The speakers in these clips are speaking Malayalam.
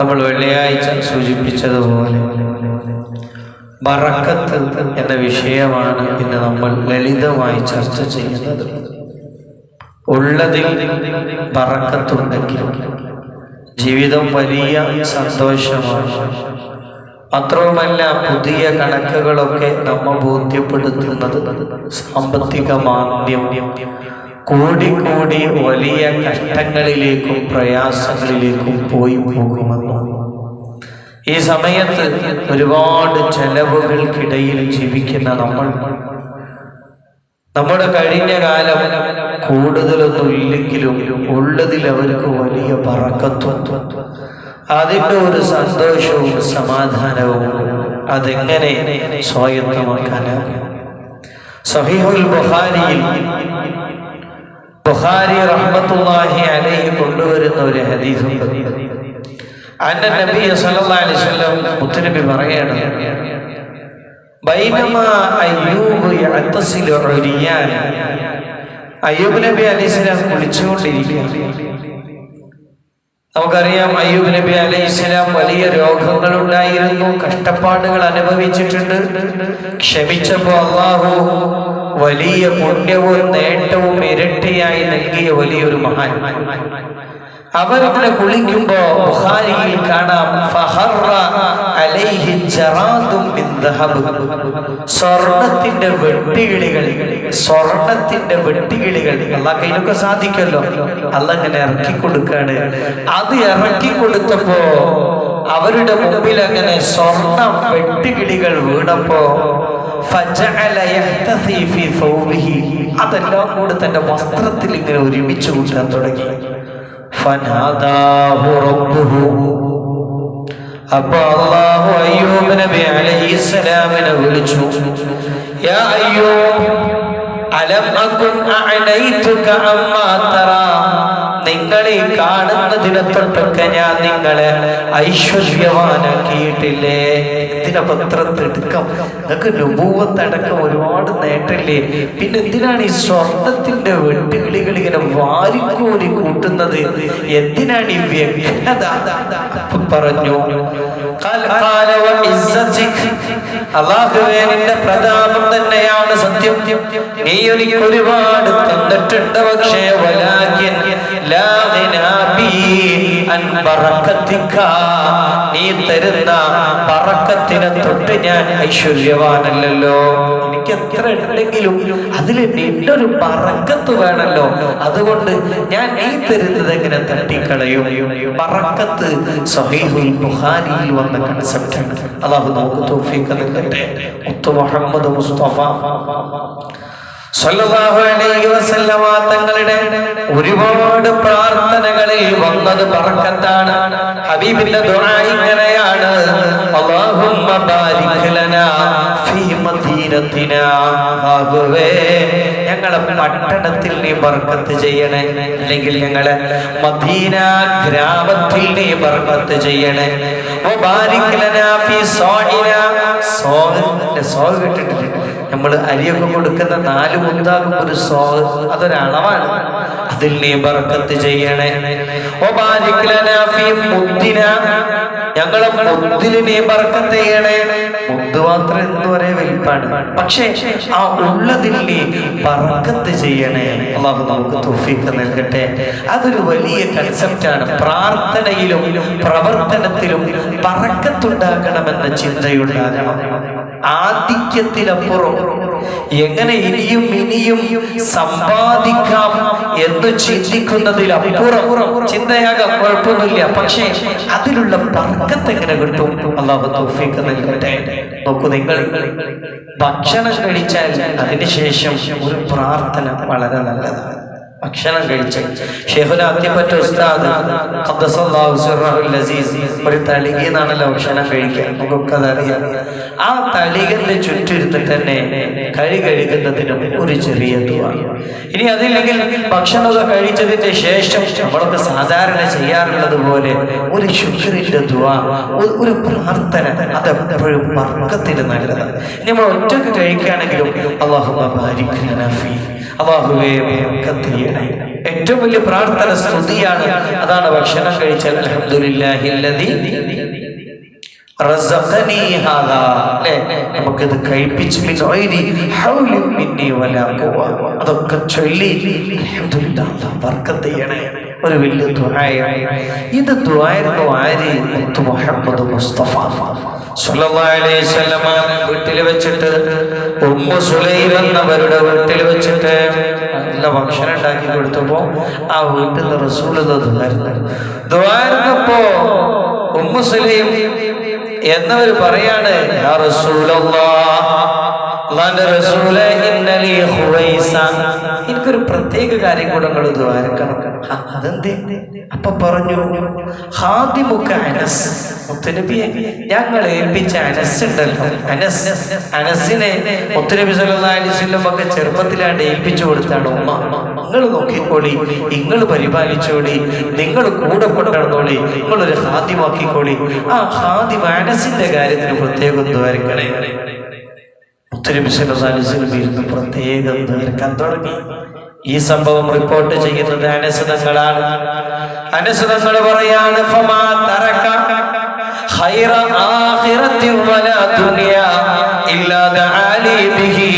നമ്മൾ വെള്ളിയാഴ്ച സൂചിപ്പിച്ചതുപോലെ ബറക്കത്ത് എന്ന വിഷയമാണ് ഇന്ന് നമ്മൾ ലളിതമായി ചർച്ച ചെയ്യുന്നത്. ഉള്ളതിൽ ബറക്കത്തുണ്ടെങ്കിൽ ജീവിതം വലിയ സന്തോഷമാണ്. മാത്രവുമല്ല, പുതിയ കണക്കുകളൊക്കെ നമ്മെ ബോധ്യപ്പെടുത്തുന്നത് സാമ്പത്തിക മാന്ദ്യം കൂടി വലിയ കഷ്ടങ്ങളിലേക്കും പ്രയാസങ്ങളിലേക്കും പോയി പോകുമെന്ന്. ഈ സമയത്ത് ഒരുപാട് ചെലവുകൾക്കിടയിൽ ജീവിക്കുന്ന നമ്മുടെ കഴിഞ്ഞ കാലം കൂടുതലൊന്നും ഇല്ലെങ്കിലും ഉള്ളതിൽ അവർക്ക് വലിയ ബറക്കത്തും അതിൻ്റെ ഒരു സന്തോഷവും സമാധാനവും അതെങ്ങനെ സ്വായത്തമാക്കാനാകും? സഹീഹുൽ ബുഖാരി റഹ്മത്തുള്ളാഹി അലൈഹി കൊണ്ടുവരുന്ന ഒരു ഹദീസുണ്ട്. അന്ന നബി സല്ലല്ലാഹു അലൈഹി വസല്ലം മുത്തനബി പറയാണ്, ബൈനമാ അയ്യൂബ് യഅതസിലു ഉരിയാൻ. അയ്യൂബ് നബി അലൈഹിസ്സലാം കുളിച്ചുകൊണ്ടിരിക്കുകയാണ്. നമുക്കറിയാം, അയ്യൂബ് നബി അലൈഹിസ്സലാം വലിയ രോഗങ്ങൾ ഉണ്ടായിരുന്നു, കഷ്ടപ്പാടുകൾ അനുഭവിച്ചിട്ടുണ്ട്. ക്ഷമിച്ചപ്പോൾ അല്ലാഹു വലിയ പുണ്യവും നേട്ടവും ഇരട്ടിയായി നൽകിയ വലിയൊരു മഹാൻ. അവരവിടെ കുളിക്കുമ്പോ ബുഖാരിയിൽ കാണാം, ഫഹറ അലൈഹി ജറാദും മിൻ ദഹബ്. സ്വർണത്തിന്റെ വെട്ടുകിളികൾ അല്ലാഹ് കയ്യിലൊക്കെ സാധിക്കല്ലോ, അല്ലാഹ് ഇങ്ങനെ ഇറക്കി കൊടുക്കാണ്. അത് ഇറക്കി കൊടുത്തപ്പോ അവരുടെ മുമ്പിൽ അങ്ങനെ സ്വർണ്ണ വെട്ടുകിളികൾ വീണപ്പോ അതെല്ലാം കൂടെ തന്റെ വസ്ത്രത്തിൽ ഇങ്ങനെ ഒരുമിച്ച് കൂട്ടാൻ തുടങ്ങി. അപ്പൊ അല്ലാഹു അയ്യൂബ് നബി അലൈഹിസ്സലാമിനെ വിളിച്ചു, യാ അയ്യൂബ് അലം അകുൻ അഅനൈതുക അമ്മാ തറാ. നിങ്ങളെ കാണുന്നതിനെ തൊട്ടൊക്കെ ഞാൻ നിങ്ങളെ ഐശ്വര്യവാനാക്കിയിട്ടില്ലേ? എന്തിനാ പത്രത്തെടുക്കാം? നിങ്ങൾക്ക് നുബൂവത്തടക്കം ഒരുപാട് നേട്ടല്ലേ? പിന്നെ എന്തിനാണ് ഈ സ്വർണത്തിന്റെ വെട്ടുകിളികൾ ഇങ്ങനെ വാരിക്കോരി കൂട്ടുന്നത്? എന്തിനാണ് ഈ വ്യക്തത? പറഞ്ഞു, അല്ലാഹുവേ, നിന്റെ പ്രതാപം തന്നെയാണ് സത്യം. നീ എനിക്ക് ഒരുപാട് തന്നിട്ടുണ്ട്. പക്ഷേ വലാകിൻ ലാ ഗിനാ ബി അൻ ബറകതിക. നീ തരുന്ന ബറക്കത്തിനെ തൊട്ട് ഞാൻ ഐശ്വര്യവാനല്ലല്ലോ. എനിക്ക് എത്ര ഉണ്ടെങ്കിലും അതിൽ നിന്റെ ഒരു ബറക്കത്ത് വേണമല്ലോ. അതുകൊണ്ട് ഞാൻ നീ തരുന്നത് എങ്ങനെ തട്ടിക്കളയും? ബറക്കത്ത് സഹീഹുൽ ബുഖാരിയിൽ വന്ന കൺസെപ്റ്റാണ്. അല്ലാഹു നമുക്ക് തൗഫീഖ് നൽകട്ടെ. മുത്ത് മുഹമ്മദ് മുസ്തഫ സല്ലല്ലാഹു അലൈഹി വസല്ലമ തങ്ങളുടെ ഒരുപാട് പ്രാർത്ഥനകളിൽ വന്നത് ബറക്കത്താണ്. ഹബീബിന്റെ ദുആ ഇങ്ങനെയാണ്, അല്ലാഹുമ്മ ബാരിക് ലനാ ഫീ മദീനത്തിനാ. അല്ലാഹുവേ, ഞങ്ങളെ പട്ടണത്തിൽ നീ ബർക്കത്ത് ചെയ്യണേ, അല്ലെങ്കിൽ ഞങ്ങളെ മദീന ഗ്രാമത്തിൽ നീ ബർക്കത്ത് ചെയ്യണേ. വബാരിക് ലനാ ഫീ സാഇനാ. സോഗ് കേട്ടിട്ടില്ലേ? നമ്മൾ അരിയൊക്കെ കൊടുക്കുന്ന 4 മുദ്ദാകും ഒരു സോഗ്, അതൊരളവാണ്. അതിൽ നീ ബർക്കത്ത് ചെയ്യണേ. വബാരിക് ലനാ ഫീ മുദ്ദിനാ. ഞങ്ങളെ മുദ്ദിൽ നീ ബർക്കത്ത് ചെയ്യണേ. മുദ്ദ് മാത്രം എന്ന് പറയാൻ വലിപ്പാണ്, പക്ഷേ ആ ഉള്ളതിൽ നീ ബർക്കത്ത് ചെയ്യണേ. അല്ലാഹു നമുക്ക് തൗഫീഖ് നൽകട്ടെ. അതൊരു വലിയ കൺസെപ്റ്റാണ്. പ്രാർത്ഥനയിലും പ്രവർത്തനത്തിലും ബർക്കത്തുണ്ടാക്കണമെന്ന ചിന്തയുണ്ടാകണം. ആധിക്യത്തിനപ്പുറം എങ്ങനെ ഇനിയും സമ്പാദിക്കാം എന്ന് ചിന്തിക്കുന്നതിലപ്പുറം ചിന്തയാകാം, കുഴപ്പമൊന്നുമില്ല. പക്ഷേ അതിലുള്ള ബർക്കത്ത് എങ്ങനെ കിട്ടും? അല്ലാഹു തൗഫീഖ് നൽകട്ടെ. നോക്കൂ, നിങ്ങൾ ഭക്ഷണം കഴിച്ചാൽ അതിനുശേഷം ഒരു പ്രാർത്ഥന വളരെ നല്ലതാണ്. ഭക്ഷണം കഴിച്ച് ഷെയ്ഖുൽ അത്തിപ്പറ്റ ഉസ്താദ് ഖദ്ദസല്ലാഹു സിർറഹുൽ അസീസ് ഒരു തളികയെന്നാണല്ലോ ഭക്ഷണം കഴിക്കുക, നമുക്കൊക്കെ അതറിയാം. ആ തളികന്റെ ചുറ്റിരുന്നിട്ട് തന്നെ കഴുകുന്നതിനും ഒരു ചെറിയ ദുആ. ഇനി അതില്ലെങ്കിൽ ഭക്ഷണമൊക്കെ കഴിച്ചതിന്റെ ശേഷം നമ്മളൊക്കെ സാധാരണ ചെയ്യാറുള്ളത് പോലെ ഒരു ശുക്രിന്റെ ദുആ, ഒരു പ്രാർത്ഥന, അതെപ്പോഴും ബർക്കത്തിന് നല്ലതാണ്. ഇനി നമ്മൾ ഒറ്റക്ക് കഴിക്കുകയാണെങ്കിലും അല്ലാഹുമ്മ ബാരിക് ലനാ ഫീ, അല്ലാഹുവേ ബർക്കത്ത് ചെയ്യണേ. ഏറ്റവും വലിയ പ്രാർത്ഥന സ്തുതിയാണ്. അതാണ് ഭക്ഷണം കഴിച്ചാൽ അൽഹംദുലില്ലാഹില്ലദീ റസഖനി ഹാദാ, നമുക്കിത് കഴിപ്പിച്ച് അതൊക്കെ ചൊല്ലി അൽഹംദുലില്ലാഹ് ബർക്കത്ത് ചെയ്യണേ. ഒരു വലിയ ദുആയാണ്. ഇത് ദുആയിരുന്നു ആര്? മുത്ത് മുഹമ്മദ് മുസ്തഫ സ്വല്ലല്ലാഹു അലൈഹി വസല്ലം വീട്ടിൽ വെച്ചിട്ട് ഉമ്മു സുലൈം എന്നവരുടെ വീട്ടിൽ വെച്ചിട്ട് നല്ല ഭക്ഷണം ഉണ്ടാക്കി കൊടുത്തപ്പോ ആ വീട്ടിൽ നിന്ന് റസൂലുള്ളാഹി ദുആയിരുന്നപ്പോ ഉമ്മു സുലൈം എന്നവർ പറയാണ്, യാ റസൂലല്ലാഹ്, അല്ലാഹുവിന്റെ റസൂലേ, ഇന്നലി ഖുവൈസ, എനിക്കൊരു പ്രത്യേക കാര്യം കൂടെ നിങ്ങൾ ദ്വാരക്കണം. അതെന്തേ? അപ്പൊ പറഞ്ഞു, ഖാദിമുക അനസ്, മുത്തുനബിയെ ഞങ്ങൾ ഏൽപ്പിച്ച അനസ് ഉണ്ടല്ലോ, അനസിനെ മുത്തുനബി സല്ലല്ലാഹു അലൈഹി വസല്ലം ഒക്കെ ചെറുപ്പത്തിലാണ്ട് ഏൽപ്പിച്ചു കൊടുത്താണ്. ഉമ്മ, നിങ്ങൾ നോക്കിക്കോളി, നിങ്ങൾ പരിപാലിച്ചോളി, നിങ്ങൾ കൂടെ കൊണ്ടുനടന്നോളി, നിങ്ങളൊരു ഖാദിമാക്കിക്കോളി. ആ ഖാദിം അനസിന്റെ കാര്യത്തിന് പ്രത്യേകം ദ്വാരക്കണേ. മുത്തുനബി സല്ലല്ലാഹു അലൈഹി വസല്ലം ഇരുന്ന് പ്രത്യേകം ദ്വാരക്കാൻ തുടങ്ങി. ഈ സംഭവം റിപ്പോർട്ട് ചെയ്യുന്നത് അനസ് തങ്ങളാണ്. അനസ് തങ്ങൾ പറയാണ്, ഫമാ തറക ഖൈറ ആഖിറതി വലാ ദുനിയ ഇല്ലാ ദഅലി ബിഹി.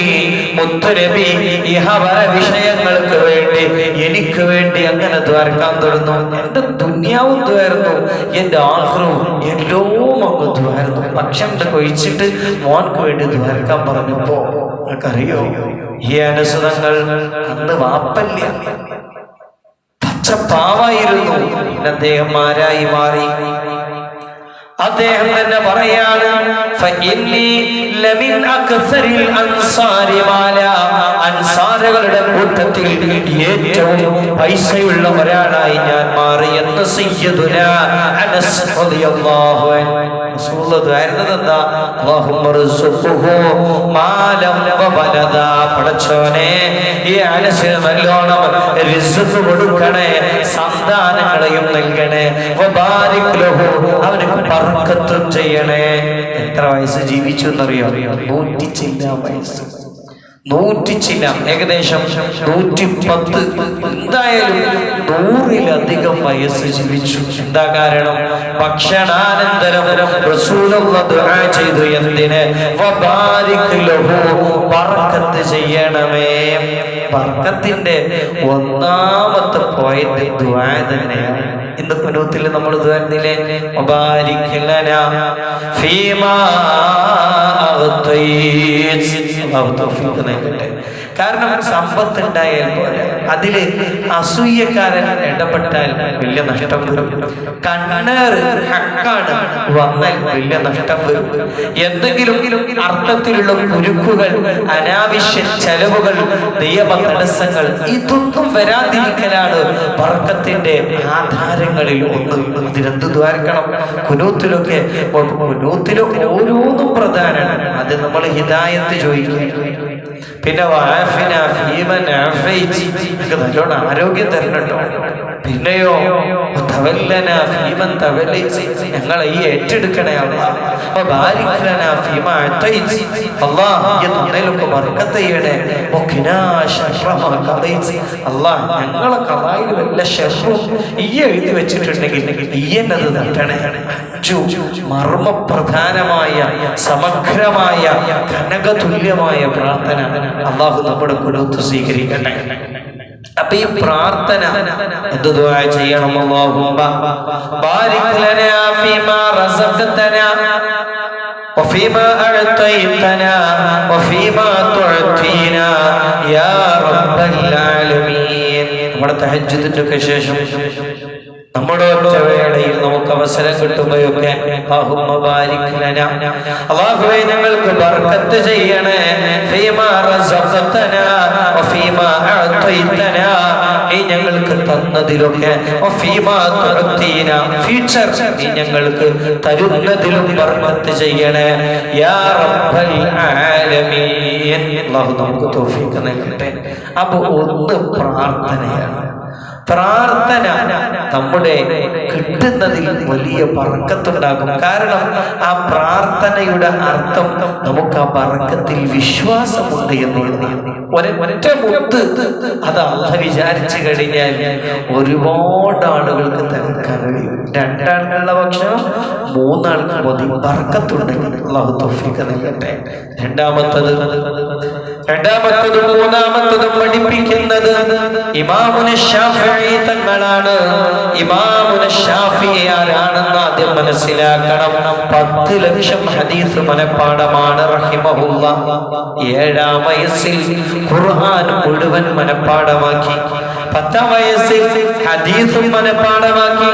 മുത്തുനബി ഇഹപര വിഷയങ്ങൾക്ക് വേണ്ടി, എനിക്ക് വേണ്ടി അങ്ങനെ ദ്വാരക്കാൻ തുടങ്ങുന്നു. എന്റെ ദുനിയാവും ദ്വാരുന്നു, എന്റെ ആഖിറവും എല്ലാം അങ്ങ് ദ്വാരുന്നു. ഭക്ഷണം കഴിച്ചിട്ട് മോൻക്ക് വേണ്ടി ദ്വാരക്കാൻ പറഞ്ഞപ്പോ നിങ്ങൾക്കറിയോ, ഈ അനസ് തങ്ങൾ അന്ന് വാപ്പല്ല, പച്ചപ്പാവായിരുന്നു. അദ്ദേഹം ആരായി മാറി? അദ്ദേഹം തന്നെ പറയാണ്, അൻസാറുകളുടെ കൂട്ടത്തിൽ ഏറ്റവും പൈസയുള്ള ഒരാളായി ഞാൻ മാറി എന്ന് സയ്യിദുനാ അനസ് റളിയല്ലാഹു അൻഹു. പടച്ചോനെ, ഈ അനസിന് നല്ലോണം റിസ്ക് കൊടുക്കണേ, സന്താനങ്ങളെയും നൽകണേ, അവന് ബർക്കത്തും ചെയ്യണേ. എത്ര വയസ്സ് ജീവിച്ചു എന്നറിയോ? 100 ചില്ലാ വയസ്സ്. 100 ചില്ലാ, ഏകദേശം 110, എന്തായാലും 100-ലധികം വയസ്സ് ജീവിച്ചു. എന്താ കാരണം? ഭക്ഷണാനന്തരം റസൂലുള്ളാഹി ദുആ ചെയ്തു, എന്തിന്? വബാരിക് ലഹു, ബർക്കത്ത് ചെയ്യണമേ. ബർക്കത്തിന്റെ ഒന്നാമത്തെ പോയിന്റ് ദുആ തന്നെയാണ്. ഇന്ന് ഖുനൂത്തിൽ നമ്മൾ ദുആന്നില്ലേ, വബാരിക് ലനാ ഫീമാ അഗ്തൈത്. അല്ലാഹു തൗഫീഖ് നൽകട്ടെ. കാരണം സമ്പത്ത് ഉണ്ടായാൽ പോലെ അതില് അസൂയക്കാരൻ ഇടപെട്ടാൽ വലിയ നഷ്ടം വരും. കണ്ണേറ് ഹക്കാണ് വന്നാൽ വലിയ നഷ്ടം വരും. എന്തെങ്കിലും അർത്ഥത്തിലുള്ള കുരുക്കുകൾ, അനാവശ്യ ചെലവുകൾ, നിയമ തടസ്സങ്ങൾ, ഇതൊന്നും വരാതിരിക്കലാണ് ബർക്കത്തിന്റെ ആധാരങ്ങളിൽ ഒന്ന്. അതിനെന്ത് ദ്വാരക്കണം? ഖുനൂത്തിലൊക്കെ, ഖുനൂത്തില് ഓരോന്നും പ്രധാനമാണ്. അത് നമ്മൾ ഹിദായത്ത് ചോദിക്കുക. പിന്നെ നല്ലോണം ആരോഗ്യം തരണട്ടോ. പിന്നെയോ ഞങ്ങളെ ഈ ഏറ്റെടുക്കണേ അല്ലാഹ്, ബർക്കത്ത് ചെയ്യണേ. അല്ലാഹ്, ഞങ്ങളെ ഖളായിൽ വല്ല ശർറും ഈ എഴുതി വെച്ചിട്ടുണ്ടെങ്കിൽ ഈ എന്നത് തട്ടണേ. മർമ്മപ്രധാനമായ, സമഗ്രമായ, കനകതുല്യമായ പ്രാർത്ഥന അല്ലാഹു നമ്മുടെ ഖുനൂത്ത് സ്വീകരിക്കട്ടെ. അപ്പൊ ഈ പ്രാർത്ഥന എന്ത് ദുആ ചെയ്യണം? അല്ലാഹുമ്മ ബാരിക് ലനാ ഫീമാ റസഖ്തനാ വഫീമാ അഅതൈതനാ വഫീമാ തുഅതീനാ യാ റബ്ബൽ ആലമീൻ. നമ്മുടെ തഹജ്ജുദിന്റെ ശേഷം നമ്മുടെ ഒറ്റവേളയിൽ നമുക്ക് അവസരം കിട്ടുമ്പോഴൊക്കെ അല്ലാഹുമ്മ ബാരിക് ലനാ, അല്ലാഹുവേ ഞങ്ങൾക്ക് ബർക്കത്ത് ചെയ്യണേ, ഫീമാ റസഖ്തനാ വഫീമാ അഅതൈതനാ, നീ ഞങ്ങൾക്ക് തന്നതിലൊക്കെ, വഫീമാ തുഅതീനാ, ഫ്യൂച്ചർ നീ ഞങ്ങൾക്ക് തരുന്നതിലും ബർക്കത്ത് ചെയ്യണേ, യാ റബ്ബൽ ആലമീൻ. അല്ലാഹു നമുക്ക് തൗഫീഖ് നൽകട്ടെ. അപ്പോൾ ഒന്ന് പ്രാർത്ഥനയാണ്. പ്രാർത്ഥന നമ്മുടെ കിട്ടുന്നതിൽ വലിയ ബർക്കത്തുണ്ടാകും. കാരണം ആ പ്രാർത്ഥനയുടെ അർത്ഥം നമുക്ക് ആ ബർക്കത്തിൽ വിശ്വാസമുണ്ട് എന്നുള്ളത്. ഒരൊറ്റ മുത്ത് അത് അല്ലാഹ് വിചാരിച്ചു കഴിഞ്ഞാൽ ഒരുപാട് ആളുകൾക്ക് തകർക്കാൻ കഴിയും. രണ്ടാൾക്കുള്ള ഭക്ഷണം മൂന്നാൾക്ക് മതി, ബർക്കത്തുണ്ടെങ്കിൽ. അല്ലാഹു തൗഫീഖ് നൽകട്ടെ. രണ്ടാമത്തതും മൂന്നാമത്തതും പഠിപ്പിക്കുന്നത് ഇമാമുന ശാഫിഈ തങ്ങളാണ്. ഇമാമുന ശാഫിഈ ആരാണെന്ന് ആദ്യം മനസ്സിലാക്കണം. 10 ലക്ഷം ഹദീസ് മനപ്പാഠമാണ് റഹിമഹുല്ലാഹ്. 7-ാം വയസ്സിൽ ഖുർആൻ മുഴുവൻ മനപ്പാഠമാക്കി. 10-ാം വയസ്സിൽ ഹദീസും മനപ്പാഠമാക്കി.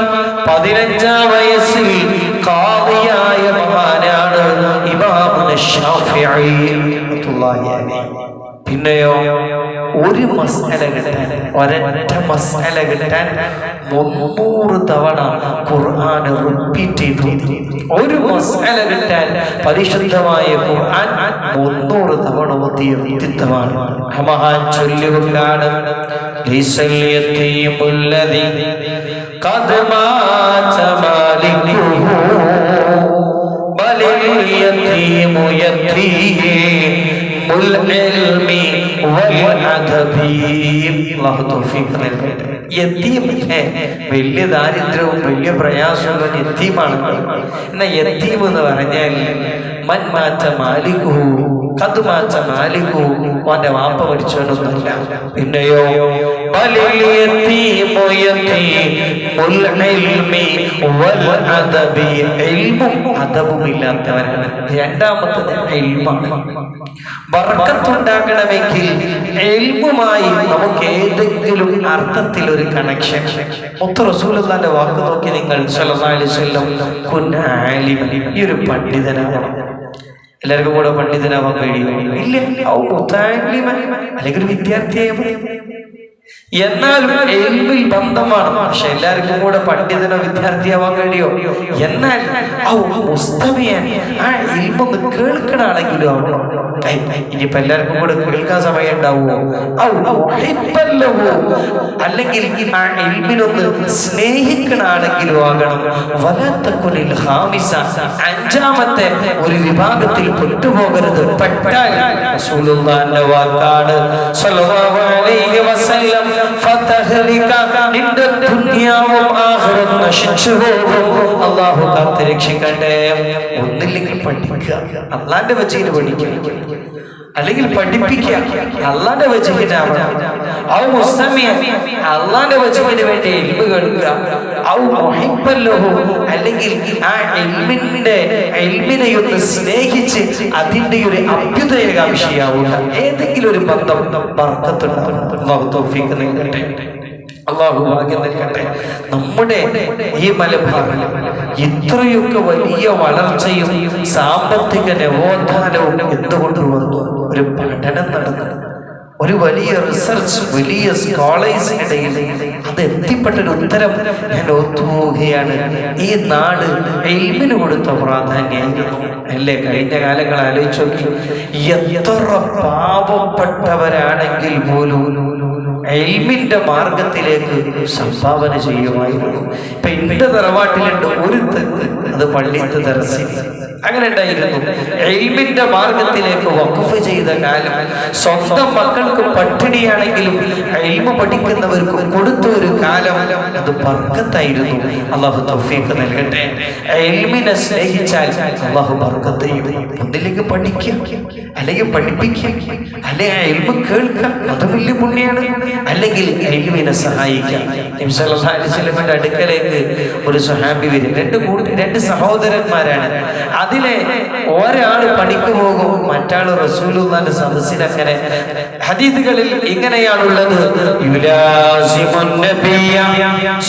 15-ാം വയസ്സിൽ ഖാദിയായ മഹാനാണ് ഇമാമുന ശാഫിഈ റഹ്മത്തുള്ളാഹി അലൈഹി. പിന്നെയോ ഒരു മസ്അല കിട്ടാൻ, ഒരൊറ്റ മസ്അല കിട്ടാൻ 300 തവണ ഖുർആൻ റിപ്പീറ്റ് ചെയ്തു. ഒരു മസ്അല കിട്ടാൻ പരിശുദ്ധമായ ഖുർആൻ 300 തവണ ഓതിയ വ്യക്തിത്വമാണ്. മഹാൻ ചൊല്ലുകയാണ്, ലൈസൽ യതീമുല്ലദി ഖദ് മാത മാലികുഹു ബലിൽ യതീമു യതീമുൽ ഇൽമി വൽ അദബി. അല്ലാഹു തൗഫീഖ് നൽകട്ടെ. യതീമിനെ വലിയ ദാരിദ്ര്യവും വലിയ പ്രയാസവും യതീമാണ്. എന്നാ യതീം എന്ന് പറഞ്ഞാൽ മൻ മാത മാലികുഹു ഖദ് മാത മാലികുഹു, അവന്റെ വാപ്പ മരിച്ചവനൊന്നുമില്ല. പിന്നെയോ ബലിൽ യതീമു യതീമുൽ ഇൽമി വൽ അദബി, ഇൽമും അദബും ഇല്ലാത്തവനാണ്. രണ്ടാമത്തത് ഇൽമാണ്. ബർക്കത്തുണ്ടാകണമെങ്കിൽ ഇൽമുമായി നമുക്ക് ഏതെങ്കിലും അർത്ഥത്തിൽ ഒരു കണക്ഷൻ. മുത്ത് റസൂലുള്ളാഹിന്റെ വാക്ക് നോക്കി നിങ്ങൾ സ്വല്ലല്ലാഹു അലൈഹി വസല്ലം കുന്ന ആലിമൻ, ഈ ഒരു പണ്ഡിതനാവണം. എല്ലാവർക്കും കൂടെ പണ്ഡിതനാവാൻ കഴിയുമോ? ഇല്ല. അല്ലെങ്കിൽ ഒരു വിദ്യാർത്ഥിയായ എന്നാലും ഇൽമിൽ ബന്ധമാണ്. പക്ഷെ എല്ലാവർക്കും കൂടെ പണ്ഡിതനോ വിദ്യാർത്ഥിയാവാൻ കഴിയോ? എന്നാൽ മുസ്തമിയാൻ ആ ഇൽമൊന്ന് കേൾക്കണാണെങ്കിലും ആവണം. ഇനിയിപ്പോ എല്ലാവർക്കും കൂടെ കേൾക്കാൻ സമയം ഉണ്ടാവുമോ? അല്ലെങ്കിൽ ആ ഇൽമിനൊന്ന് സ്നേഹിക്കണാണെങ്കിലും ആകണം. വലത്തക്കുനിൽ ഹാമിസ, 5ാമത്തെ ഒരു വിഭാഗത്തിൽ പെട്ടുപോകരുത്. പെട്ടാൽ റസൂലുള്ളാഹിന്റെ വാക്കാണ് സ്വല്ലല്ലാഹു അലൈഹി വസല്ലം, നിന്റെ ദുനിയാവും ആഖിറത്തും നശിച്ചു പോകും. അല്ലാഹു കാത്ത് രക്ഷിക്കട്ടെ. ഒന്നില്ലെങ്കിൽ പഠിക്കുക, അല്ലാഹുവിന്റെ വചനം പഠിക്കുക, അല്ലെങ്കിൽ പഠിപ്പിക്കുക, അല്ലാഹുവിന്റെ വചനമാവണം. ഔ മുസ്തമിയ, അല്ലാഹുവിന്റെ വചനത്തിന് വേണ്ടി ഇൽമു കേൾക്കുക. ഔ മുഹിബ്ബൻ ലഹു, അല്ലെങ്കിൽ ആ ഇൽമിനെ ഒന്ന് സ്നേഹിച്ച് അതിന്റെ ഒരു അഭ്യുദയകാംക്ഷിയാവുക. ഏതെങ്കിലും ഒരു ബന്ധം ബർക്കത്തുണ്ടാകും. അല്ലാഹു തൗഫീഖ് നൽകട്ടെ. അല്ലാഹു ഭാഗ്യം നൽകട്ടെ. നമ്മുടെ ഈ മലബാറിൽ ഇത്രയൊക്കെ വലിയ വളർച്ചയും സാമ്പത്തിക നവോത്ഥാനവും എന്തുകൊണ്ട് വന്നു? ഒരു പഠനം നടന്നു, ഒരു വലിയ റിസർച്ച്, വലിയ സ്കോളേഴ്സിനിടയിൽ അത് എത്തിപ്പെട്ടൊരു ഉത്തരം ഞാൻ ഓർത്തുപോവുകയാണ്. ഈ നാട് ഇൽമിന് കൊടുത്ത പ്രാധാന്യമായിരുന്നു അല്ലേ? കഴിഞ്ഞ കാലങ്ങൾ ആലോചിച്ച് നോക്കി. എത്ര പാവപ്പെട്ടവരാണെങ്കിൽ പോലും ഇൽമിന്റെ മാർഗത്തിലേക്ക് സംഭാവന ചെയ്യുമായിരുന്നു. ഇപ്പൊ എന്റെ തറവാട്ടിലുണ്ട് ഒരു തെക്ക്, അത് പള്ളിത്തെ ദർസിൽ അങ്ങനെ ഉണ്ടായിരുന്നു. ഇൽമിന്റെ മാർഗത്തിലേക്ക് വഖഫ് ചെയ്ത കാലം. സ്വന്തം മക്കൾക്ക് പട്ടിണിയാണെങ്കിലും ഇൽമു പഠിക്കുന്നവർക്ക് കൊടുത്ത ഒരു കാലം, അത് ബർക്കത്തായിരുന്നു. അല്ലാഹു തൗഫീഖ് നൽകട്ടെ. ഇൽമിനെ സ്നേഹിച്ചാൽ അല്ലാഹു ബർക്കത്ത് ചെയ്യും. ഒന്നിലേക്ക് പഠിക്കുക, അല്ലെങ്കിൽ പഠിപ്പിക്കുക, അല്ലെങ്കിൽ ഇൽമു കേൾക്കുക, അത് വലിയ പുണ്യാണ്. അല്ലെങ്കിൽ ഇൽമിനെ സഹായിക്കുക. നബി സല്ലല്ലാഹു അലൈഹി വസല്ലമയുടെ അടുക്കലേക്ക് ഒരു സ്വഹാബി വരും. രണ്ട് സഹോദരന്മാരാണ്. അതിലെ ഒരാൾ പണിക്ക് പോകും, മറ്റാള് റസൂലുള്ളാഹിന്റെ സദസ്സിൽ. അങ്ങനെ ഹദീസുകളിൽ ഇങ്ങനെയാണുള്ളത്, യുലാസിമുൻ നബിയ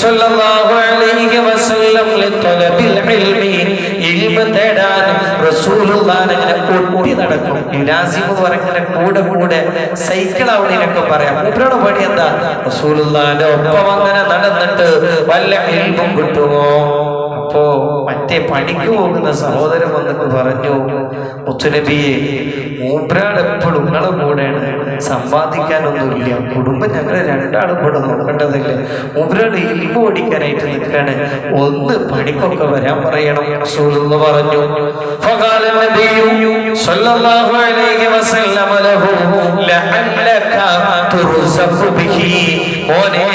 സ്വല്ലല്ലാഹു അലൈഹി വസല്ലം ലിതലബിൽ ഇൽമി, ഇൽമു തേടാൻ റസൂലുള്ളാഹിനെ ഒട്ടി നടക്കും. യുലാസിം എന്ന് പറഞ്ഞാൽ കൂടെ സൈക്കിൾ ആവണേനൊക്കെ പറയാം. മൂപ്പരുടെ പണി എന്താ? റസൂലുള്ളാഹിന്റെ ഒപ്പം അങ്ങനെ നടന്നിട്ട് വല്ല ഇൽമും കിട്ടുമോ? അപ്പോ മറ്റേ പണിക്ക് പോകുന്ന സഹോദരൻ വന്നിട്ട് പറഞ്ഞു, മുത്തുനബിയെ മൂപ്പരാണ് എപ്പോഴും നിങ്ങളെ കൂടെയാണ്, സമ്പാദിക്കാനൊന്നുമില്ല, കുടുംബം ഞങ്ങൾ രണ്ടാളും കൂടെ നോക്കേണ്ടതില്ല. മൂപ്പരാണ് ഇൽമു പഠിക്കാനായിട്ട് നിൽക്കാണ്, ഒന്ന് പണിക്കൊക്കെ വരാൻ പറയണം റസൂലുള്ളാഹി പറഞ്ഞു. ഫഖാല നബിയു സ്വല്ലല്ലാഹു അലൈഹി വസല്ലം ലഹു ലഅല്ലക തുർസഖു ബിഹി, മോനെ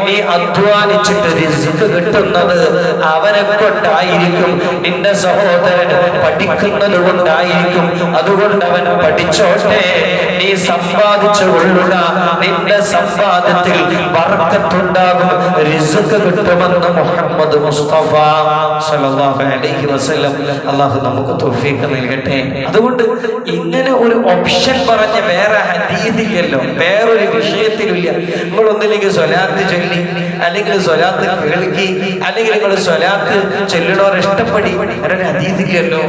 നീ അധ്വാനിച്ചിട്ട് റിസ്ക് കിട്ടുന്നത് അവനെ കൊണ്ടായിരിക്കും, നിന്റെ സഹോദരൻ പഠിക്കുന്നത് കൊണ്ടായിരിക്കും, അതുകൊണ്ട് അവൻ പഠിച്ചോട്ടെ. നീ സമ്പാദിച്ചു കൊള്ളുക, നിന്റെ സമ്പാദ്യത്തിൽ ബർക്കത്തുണ്ടാകും, റിസ്ക് കിട്ടുമെന്ന് മുഹമ്മദ് മുസ്തഫ സ്വല്ലല്ലാഹു അലൈഹി വസല്ലം. അല്ലാഹു നമുക്ക് തൗഫീഖ് നൽകട്ടെ. അതുകൊണ്ട് ഇങ്ങനെ ഒരു ഓപ്ഷൻ പറഞ്ഞ വേറെ ഹദീസില്ലല്ലോ, വേറൊരു വിഷയത്തിലില്ല. നിങ്ങൾ ഒന്നില്ലെങ്കിൽ സ്വലാത്ത് ചൊല്ലി, അല്ലെങ്കിൽ സ്വലാത്ത് കേൾക്കി, അല്ലെങ്കിൽ നിങ്ങൾ സ്വലാത്ത് ചൊല്ലണോർ ഇഷ്ടപ്പെടി, ഒരു ഹദീസില്ലല്ലോ.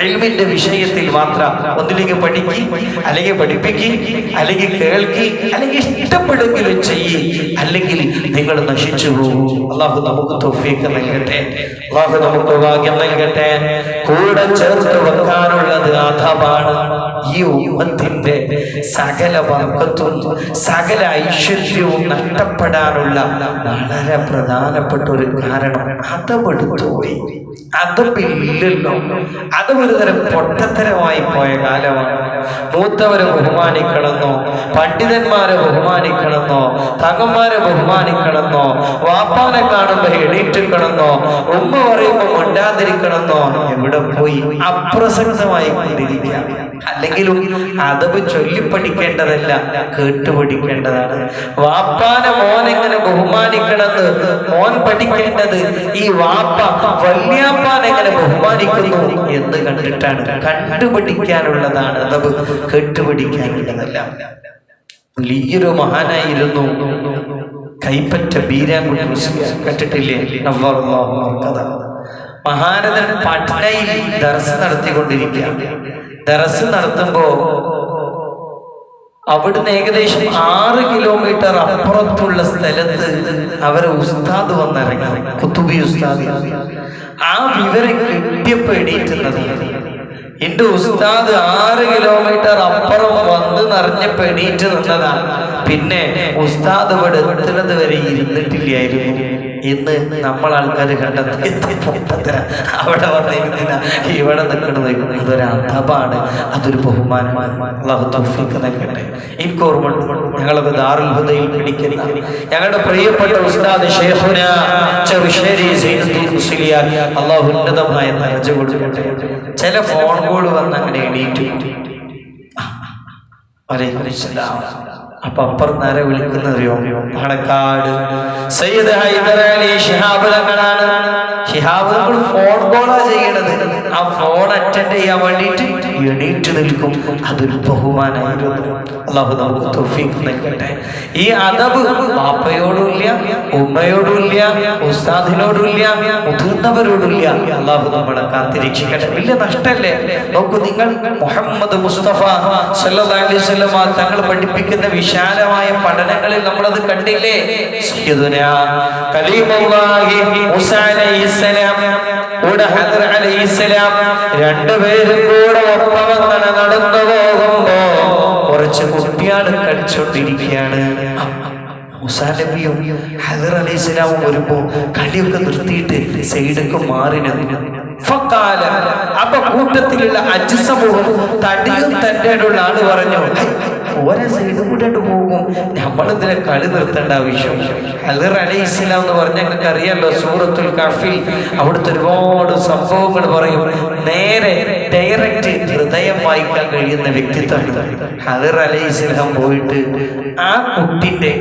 ഇൽമിന്റെ വിഷയത്തിൽ മാത്രം ഒന്നില്ലെങ്കിൽ പഠിക്കി, അല്ലെങ്കിൽ പഠിപ്പിക്കി, അല്ലെങ്കിൽ കേൾക്കി, അല്ലെങ്കിൽ ഇഷ്ടപ്പെടുമെങ്കിലും ചെയ്യി, അല്ലെങ്കിൽ നിങ്ങൾ നശിച്ചു പോകും. അല്ലാഹു നമുക്ക് തൗഫീഖ് നൽകട്ടെ, അല്ലാഹു നമുക്ക് ഭാഗ്യം നൽകട്ടെ. കൂടെ ചേർത്ത് വെക്കാനുള്ളത് അഥവാണ് ഈ ഉമ്മത്തിന്റെ സകല ബർക്കത്തും സകല ഐശ്വര്യവും നഷ്ടപ്പെടാനുള്ള വളരെ പ്രധാനപ്പെട്ട ഒരു കാരണം അതപ്പെടുത്തുപോയി. അതപ്പില്ലല്ലോ, അത് ഒരു തരം പൊട്ടത്തരമായി പോയ കാലമാണ്. മൂത്തവരെ ബഹുമാനിക്കണമെന്നോ, പണ്ഡിതന്മാരെ ബഹുമാനിക്കണമെന്നോ, തങ്ങന്മാരെ ബഹുമാനിക്കണമെന്നോ, വാപ്പാനെ കാണുമ്പോ എണീറ്റിക്കണമെന്നോ, ഉമ്മ പറയുമ്പോ മിണ്ടാതിരിക്കണമെന്നോ എവിടെ പോയി അപ്രസക്തമായി കൊണ്ടിരിക്കുക. അല്ലെങ്കിലും അതവ് ചൊല്ലിപ്പഠിക്കേണ്ടതല്ല, കേട്ടുപഠിക്കേണ്ടതാണ്. വാപ്പാനെ മോൻ എങ്ങനെ ബഹുമാനിക്കണമെന്ന് മോൻ പഠിക്കേണ്ടത് ഈ വാപ്പ വല്യാപ്പാൻ എങ്ങനെ ബഹുമാനിക്കുന്നു എന്ന് കണ്ടിട്ടാണ്. കണ്ടുപഠിക്കാനുള്ളതാണ് അതവ്, കേട്ടുപഠിക്കാനുള്ളതല്ല. വലിയൊരു മഹാനായിരുന്നു കൈപ്പറ്റ ബീരാൻകുട്ടി മുസ്ലിയാർ, കേട്ടിട്ടില്ലേ? മഹാരഥൻ പട്നയിൽ ദർസ് നടത്തിക്കൊണ്ടിരിക്കുക. ദർസ് നടത്തുമ്പോ അവിടുന്ന് ഏകദേശം 6 കിലോമീറ്റർ അപ്പുറത്തുള്ള സ്ഥലത്ത് അവരെ ഉസ്താദ് വന്നിറങ്ങി, കുത്തുബി ഉസ്താദ്. ആ വിവരം കിട്ടിയപ്പോ എണീറ്റുന്നത് എന്റെ ഉസ്താദ് 6 കിലോമീറ്റർ അപ്പുറം വന്ന് നിറഞ്ഞപ്പോ എണീറ്റ് നിന്നതാണ്. പിന്നെ ഉസ്താദ് ഇവിടെ എത്തുന്നത് വരെ ഇരുന്നിട്ടില്ലായിരുന്നു. ഇന്ന് നമ്മൾ ആൾക്കാർ കണ്ടത് അവിടെ വന്നിരുന്നില്ല, ഇവിടെ നിൽക്കുന്നത്. ഇതൊരു അധബാണ്, അതൊരു ബഹുമാനമാണ്. അല്ലാഹു തൗഫീഖ് നൽകട്ടെ. എനിക്ക് ഓർമ്മയുണ്ട്, ഞങ്ങളൊക്കെ ദാറുൽ ഹുദയിൽ പഠിക്കുന്ന ഞങ്ങളുടെ പ്രിയപ്പെട്ട ഉസ്താദ് ശൈഖുനാ ചെറുശ്ശേരി സൈനുദ്ദീൻ മുസ്ലിയാർ, അല്ലാഹു ഉന്നതമായ ദർജ കൊടുക്കട്ടെ. ചില ഫോൺ കോൾ വന്ന് അങ്ങനെ എണീറ്റു. വലൈക്കും അസ്സലാം. അപ്പൊ അപ്പുറം നേരെ വിളിക്കുന്നറിയോ? പാണക്കാട് സയ്യിദ് ഹൈദർ അലി ശിഹാബ് തങ്ങളാണ്. ശിഹാബ് തങ്ങൾ ഫോൺ കോളാ ചെയ്യണത്. ആ ഫോൺ അറ്റൻഡ് ചെയ്യാൻ വേണ്ടിയിട്ട് എണീറ്റ് നിൽക്കും. അതൊരു ബഹുമാനമായിരുന്നു. അല്ലാഹു നമുക്ക് തൗഫീഖ് നൽകട്ടെ. ഈ അദബ് ബാപ്പയോടുമില്ല, ഉമ്മയോടുമില്ല, ഉസ്താദിനോടുമില്ല, മുതിർന്നവരോടുമില്ല. അല്ലാഹു നമ്മളെ കാത്തിരക്ഷിക്കട്ടെ. വലിയ നഷ്ടല്ലേ? നോക്കൂ, നിങ്ങൾ മുഹമ്മദ് മുസ്തഫ സല്ലല്ലാഹു അലൈഹി വസല്ലം തങ്ങൾ പഠിപ്പിക്കുന്ന വിശാലമായ പഠനങ്ങളിൽ നമ്മളത് കണ്ടില്ലേ? സയ്യിദുനാ കലീമുല്ലാഹി മൂസാ അലൈഹിസ്സലാം കൂടെ ഹദർ അലൈഹിസ്സലാം രണ്ടുപേരും കൂടെ ഒപ്പം അങ്ങനെ നടന്നു പോകുമ്പോ കുറച്ച് കുട്ടികൾ കളിച്ചോണ്ടിരിക്കുകയാണ്. മൂസാ നബിയും ഹദർ അലൈഹിസ്സലാമും വരുമ്പോ കളിയൊക്കെ നിർത്തിയിട്ട് സൈഡൊക്കെ മാറി നിന്നു. അപ്പൊ കൂട്ടത്തിലുള്ള അജ്സമൂഹം തടിയും തന്റെയുള്ള ആള് പറഞ്ഞു, ഓരോ സൈഡും കൂടെ പോകും, നമ്മളെന്തിനെ കളി നിർത്തേണ്ട ആവശ്യം? ഹദർ അലൈഹിസ്സലാം എന്ന് പറഞ്ഞാൽ ഞങ്ങൾക്ക് അറിയാലോ, സൂറത്തുൽ കഹ്ഫിൽ അവിടുത്തെ ഒരുപാട് സംഭവങ്ങൾ പറയും. നേരെ ഡയറക്റ്റ് ഹൃദയം വായിക്കാൻ കഴിയുന്ന വ്യക്തിത്വമാണ്. ഹദർ അലൈഹിസ്സലാം പോയിട്ട് ആ കുട്ടിന്റെ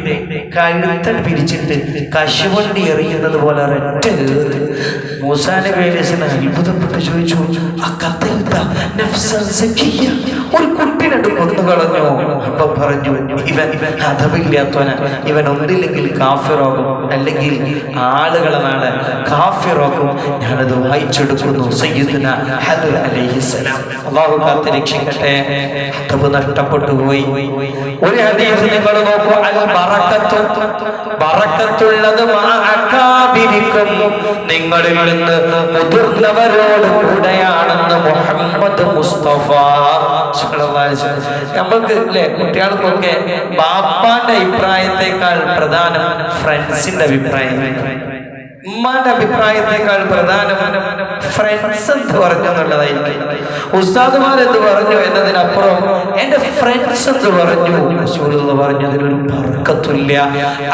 കഴുത്തൻ പിരിച്ചിട്ട് കശുവണ്ടി എറിയുന്നത് പോലെ ഒരൊറ്റ കയറി. മൂസാ നബി അലൈഹിസ്സലാം അത്ഭുതപ്പെട്ട് ചോദിച്ചു, ഒരു കുട്ടിനോട് കൊന്നു കളഞ്ഞോ? അപ്പൊ പറഞ്ഞു, ഇവൻ അദബില്ലാത്തവനാ, ഇവൻ ഒന്നില്ലെങ്കിൽ കാഫിറാകും, അല്ലെങ്കിൽ ആളുകളെ നാളെ കാഫിറാകും. ഞാനത് വായിച്ചെടുക്കുന്നു. സയ്യിദുനാ ഹദർ അലൈഹിസ്സലാം, അല്ലാഹു കാത്ത് രക്ഷിക്കട്ടെ. അദബ് നഷ്ടപ്പെട്ടു പോയി. ഒരു ഹദീസ് നിങ്ങൾ നോക്കൂ, അൽ ബറക്കത്തു, ബറക്കത്തുള്ളത് അകാബിരിക്കും, നിങ്ങളിൽ നിന്ന് മുതിർന്നവരോട് കൂടെയാണെന്ന് മുഹമ്മദ് മുഹമ്മദ് മുസ്തഫ സ്വല്ലല്ലാഹു അലൈഹി വസല്ലം. നമുക്ക് അല്ലെ കുട്ടികൾക്കൊക്കെ ബാപ്പാന്റെ അഭിപ്രായത്തെക്കാൾ പ്രധാനം ഫ്രണ്ട്സിന്റെ അഭിപ്രായം, ഉമ്മാന്റെ അഭിപ്രായത്തെക്കാൾ പ്രധാനം ഫ്രണ്ട്സ് എന്ന് പറഞ്ഞു എന്നുള്ളതായിരിക്കും. ഉസ്താദുമാരെന്ത് പറഞ്ഞു എന്നതിനപ്പുറം എന്റെ ഫ്രണ്ട്സ് എന്ന് പറഞ്ഞു. റസൂലുള്ളാഹി പറഞ്ഞു അതിനൊരു ബർക്കത്തില്ല.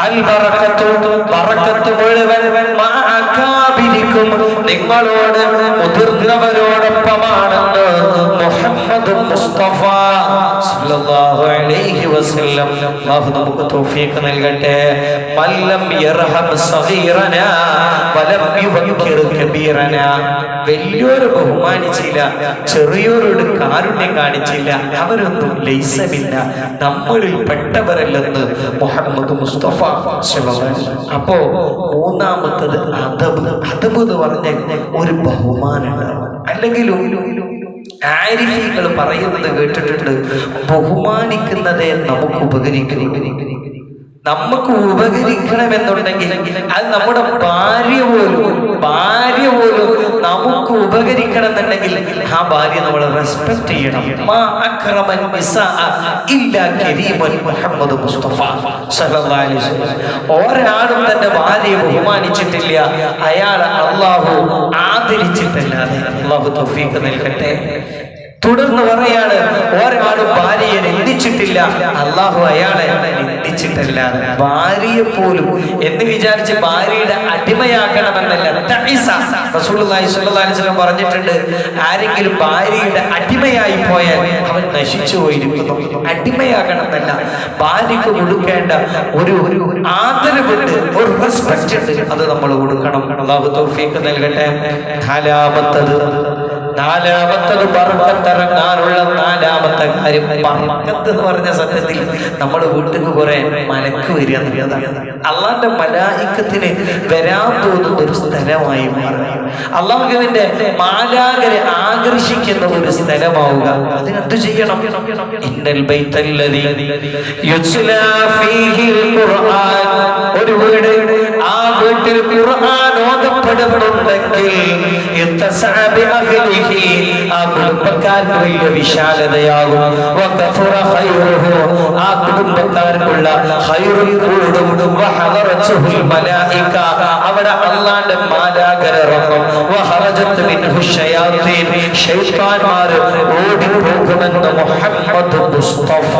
അൽ ബറകത്തു ബറകത്ത് മുഴുവൻ മഅകാബിരിക്കും, നിങ്ങളോട് മുതിർന്നവരോടൊപ്പമാണെന്ന് മുഹമ്മദ് മുസ്തഫ സല്ലല്ലാഹു അലൈഹി വസല്ലം. അല്ലാഹു നമുക്ക് തൗഫീഖ് നൽകട്ടെ. മല്ലം യർഹം സഗീറനാ വലം യുവക്കിർ കബീറനാ. വലിയൊരു ബഹുമാനിച്ചില്ല, ചെറിയോരോട് കാരുണ്യം കാണിച്ചില്ല, അവരൊന്നും ലൈസമില്ല, നമ്മളിൽ പെട്ടവരല്ലെന്ന് മുഹമ്മദ് മുസ്തഫ സല്ലല്ലാഹു അലൈഹി വസല്ലം. അപ്പോ മൂന്നാമത്തത് അദബ്. അദബ് എന്ന് പറഞ്ഞ ഒരു ബഹുമാനമാണ്. അല്ലെങ്കിലും ആരിഫീകൾ പറയുന്നത് കേട്ടിട്ടുണ്ട്, ബഹുമാനിക്കുന്നതേ നമുക്ക് ഉപകരിക്കണമെന്നുണ്ടെങ്കിൽ അത് നമ്മുടെ ഭാര്യ പോലും നമുക്ക് ഉപകരിക്കണം എന്നുണ്ടെങ്കിൽ ആ ഭാര്യ നമ്മൾ റെസ്പെക്ട് ചെയ്യണം. മുഹമ്മദ് മുസ്തഫ സല്ലല്ലാഹു അലൈഹി വസല്ലം. ഒരാളും തന്റെ ഭാര്യയെ ബഹുമാനിച്ചിട്ടില്ല, അയാൾ അള്ളാഹു ആദരിച്ചിട്ടല്ലാതെ. അള്ളാഹു തൗഫീഖ് നൽകട്ടെ. തുടർന്ന് പറയാണ്, ഒരാളും ഭാര്യയെ നിന്ദിച്ചിട്ടില്ല, അള്ളാഹു അയാളെ നിന്ദിച്ചിട്ടല്ല. ഭാര്യയെ പോലും എന്ന് വിചാരിച്ച് ഭാര്യയുടെ അടിമയാക്കണമെന്നല്ല. റസൂലുള്ളാഹി സ്വല്ലല്ലാഹു അലൈഹി വസല്ലം പറഞ്ഞിട്ടുണ്ട്, ആരെങ്കിലും ഭാര്യയുടെ അടിമയായി പോയാൽ അവൻ നശിച്ചു പോയിരിക്കുന്നു. അടിമയാകണമെന്നല്ല, ഭാര്യക്ക് കൊടുക്കേണ്ട ഒരു ആദരവുണ്ട്, ഒരു റെസ്പെക്ട് ഉണ്ട്, അത് നമ്മൾ കൊടുക്കണം. അല്ലാഹു തൗഫീഖ് നൽകട്ടെ. നാലാമത്തത് ബർക്കത്തിറങ്ങാനുള്ള നാലാമത്തെ കാര്യം. ബർക്കത്ത് എന്ന് പറഞ്ഞ സത്യത്തിൽ നമ്മുടെ വീട്ടിൽ കുറെ മലക്ക് വരിക എന്നുള്ളതാണ്. അള്ളാന്റെ മലായിക്കത്തിന് വരാൻ തോന്നുന്ന ഒരു സ്ഥലമായി മാറുക, അള്ളാഹുവിന്റെ മാലാഖരെ ആകർഷിക്കുന്ന ഒരു സ്ഥലമാവുക. അതിനെന്ത് ചെയ്യണം? ഇന്നൽ ബൈത്തല്ലദീ യുത്ലാ ഫീഹിൽ ഖുർആൻ. ഒരു വീട്, ആ വീട്ടിൽ ഖുർആൻ ഓതപ്പെടുന്നുണ്ടെങ്കിൽ ആ കുടുംബക്കാർക്ക് വലിയ വിശാലതയാകും. ആ കുടുംബക്കാർക്കുള്ള അവിടെ അള്ളാന്റെ മാലാഖർ ഇറങ്ങും. ശൈത്താന്മാർ ഓടിപ്പോകുമെന്ന് മുഹമ്മദ് മുസ്തഫ.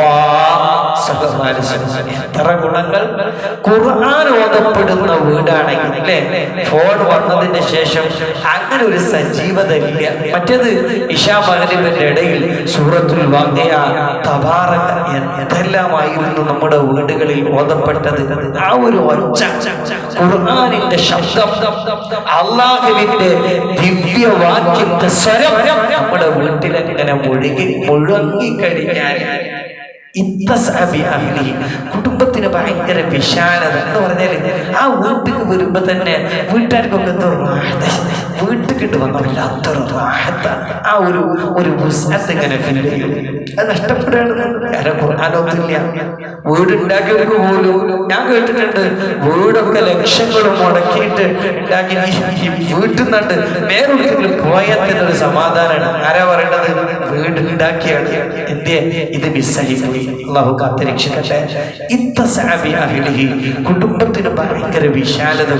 എത്ര ഗുണങ്ങൾ! ഖുർആൻ ഓതപ്പെടുന്ന വീടാണെങ്കിൽ അല്ലെ, ഫോൺ വന്നതിന് ശേഷം അങ്ങനെ ഒരു സജീവത ഇല്ല. മറ്റേത് ഇശാ മഗ്‌രിബിന്റെ ഇടയിൽ സൂറത്തുൽ വാഖിഅ, തബാറക എന്തെല്ലാമായിരുന്നു നമ്മുടെ വീടുകളിൽ ഓതപ്പെട്ടത്. ആ ഒരു ഒച്ച, ഖുർആനിന്റെ ശബ്ദം, അല്ലാഹുവിന്റെ ദിവ്യവാക്യത്തിന്റെ സ്വരം നമ്മുടെ വീട്ടിലെങ്ങനെ മുഴങ്ങിക്കഴിഞ്ഞാൽ കുടുംബത്തിന് ഭയങ്കര വിശാലത എന്ന് പറഞ്ഞാല് ആ വീട്ടിൽ വരുമ്പോ തന്നെ വീട്ടുകാർക്കൊക്കെ വീട്ടിൽ വന്നല്ലാത്തൊരു ആ ഒരു ഇങ്ങനെ ഫീൽ ചെയ്യും. അത് നഷ്ടപ്പെടുകയാണ്. ഖുർആനൊന്നുമില്ല. വീടുണ്ടാക്കിയവർക്ക് പോലും ഞാൻ കേട്ടിട്ടുണ്ട്, വീടൊക്കെ ലക്ഷങ്ങളും മുടക്കിയിട്ട് ഉണ്ടാക്കി വീട്ടിൽ നിന്നുണ്ട് വേറൊരിക്കലും പോയാൽ തന്നെ ഒരു സമാധാനമാണ്. ആരാ പറയേണ്ടത്? വീട് ഉണ്ടാക്കിയാണ്. എന്തേ ഇത് മിസ്സായി പോയി. അല്ലാഹു കാത്തുരക്ഷിക്കട്ടെ. കുടുംബത്തിന് ഭയങ്കര വിശാലത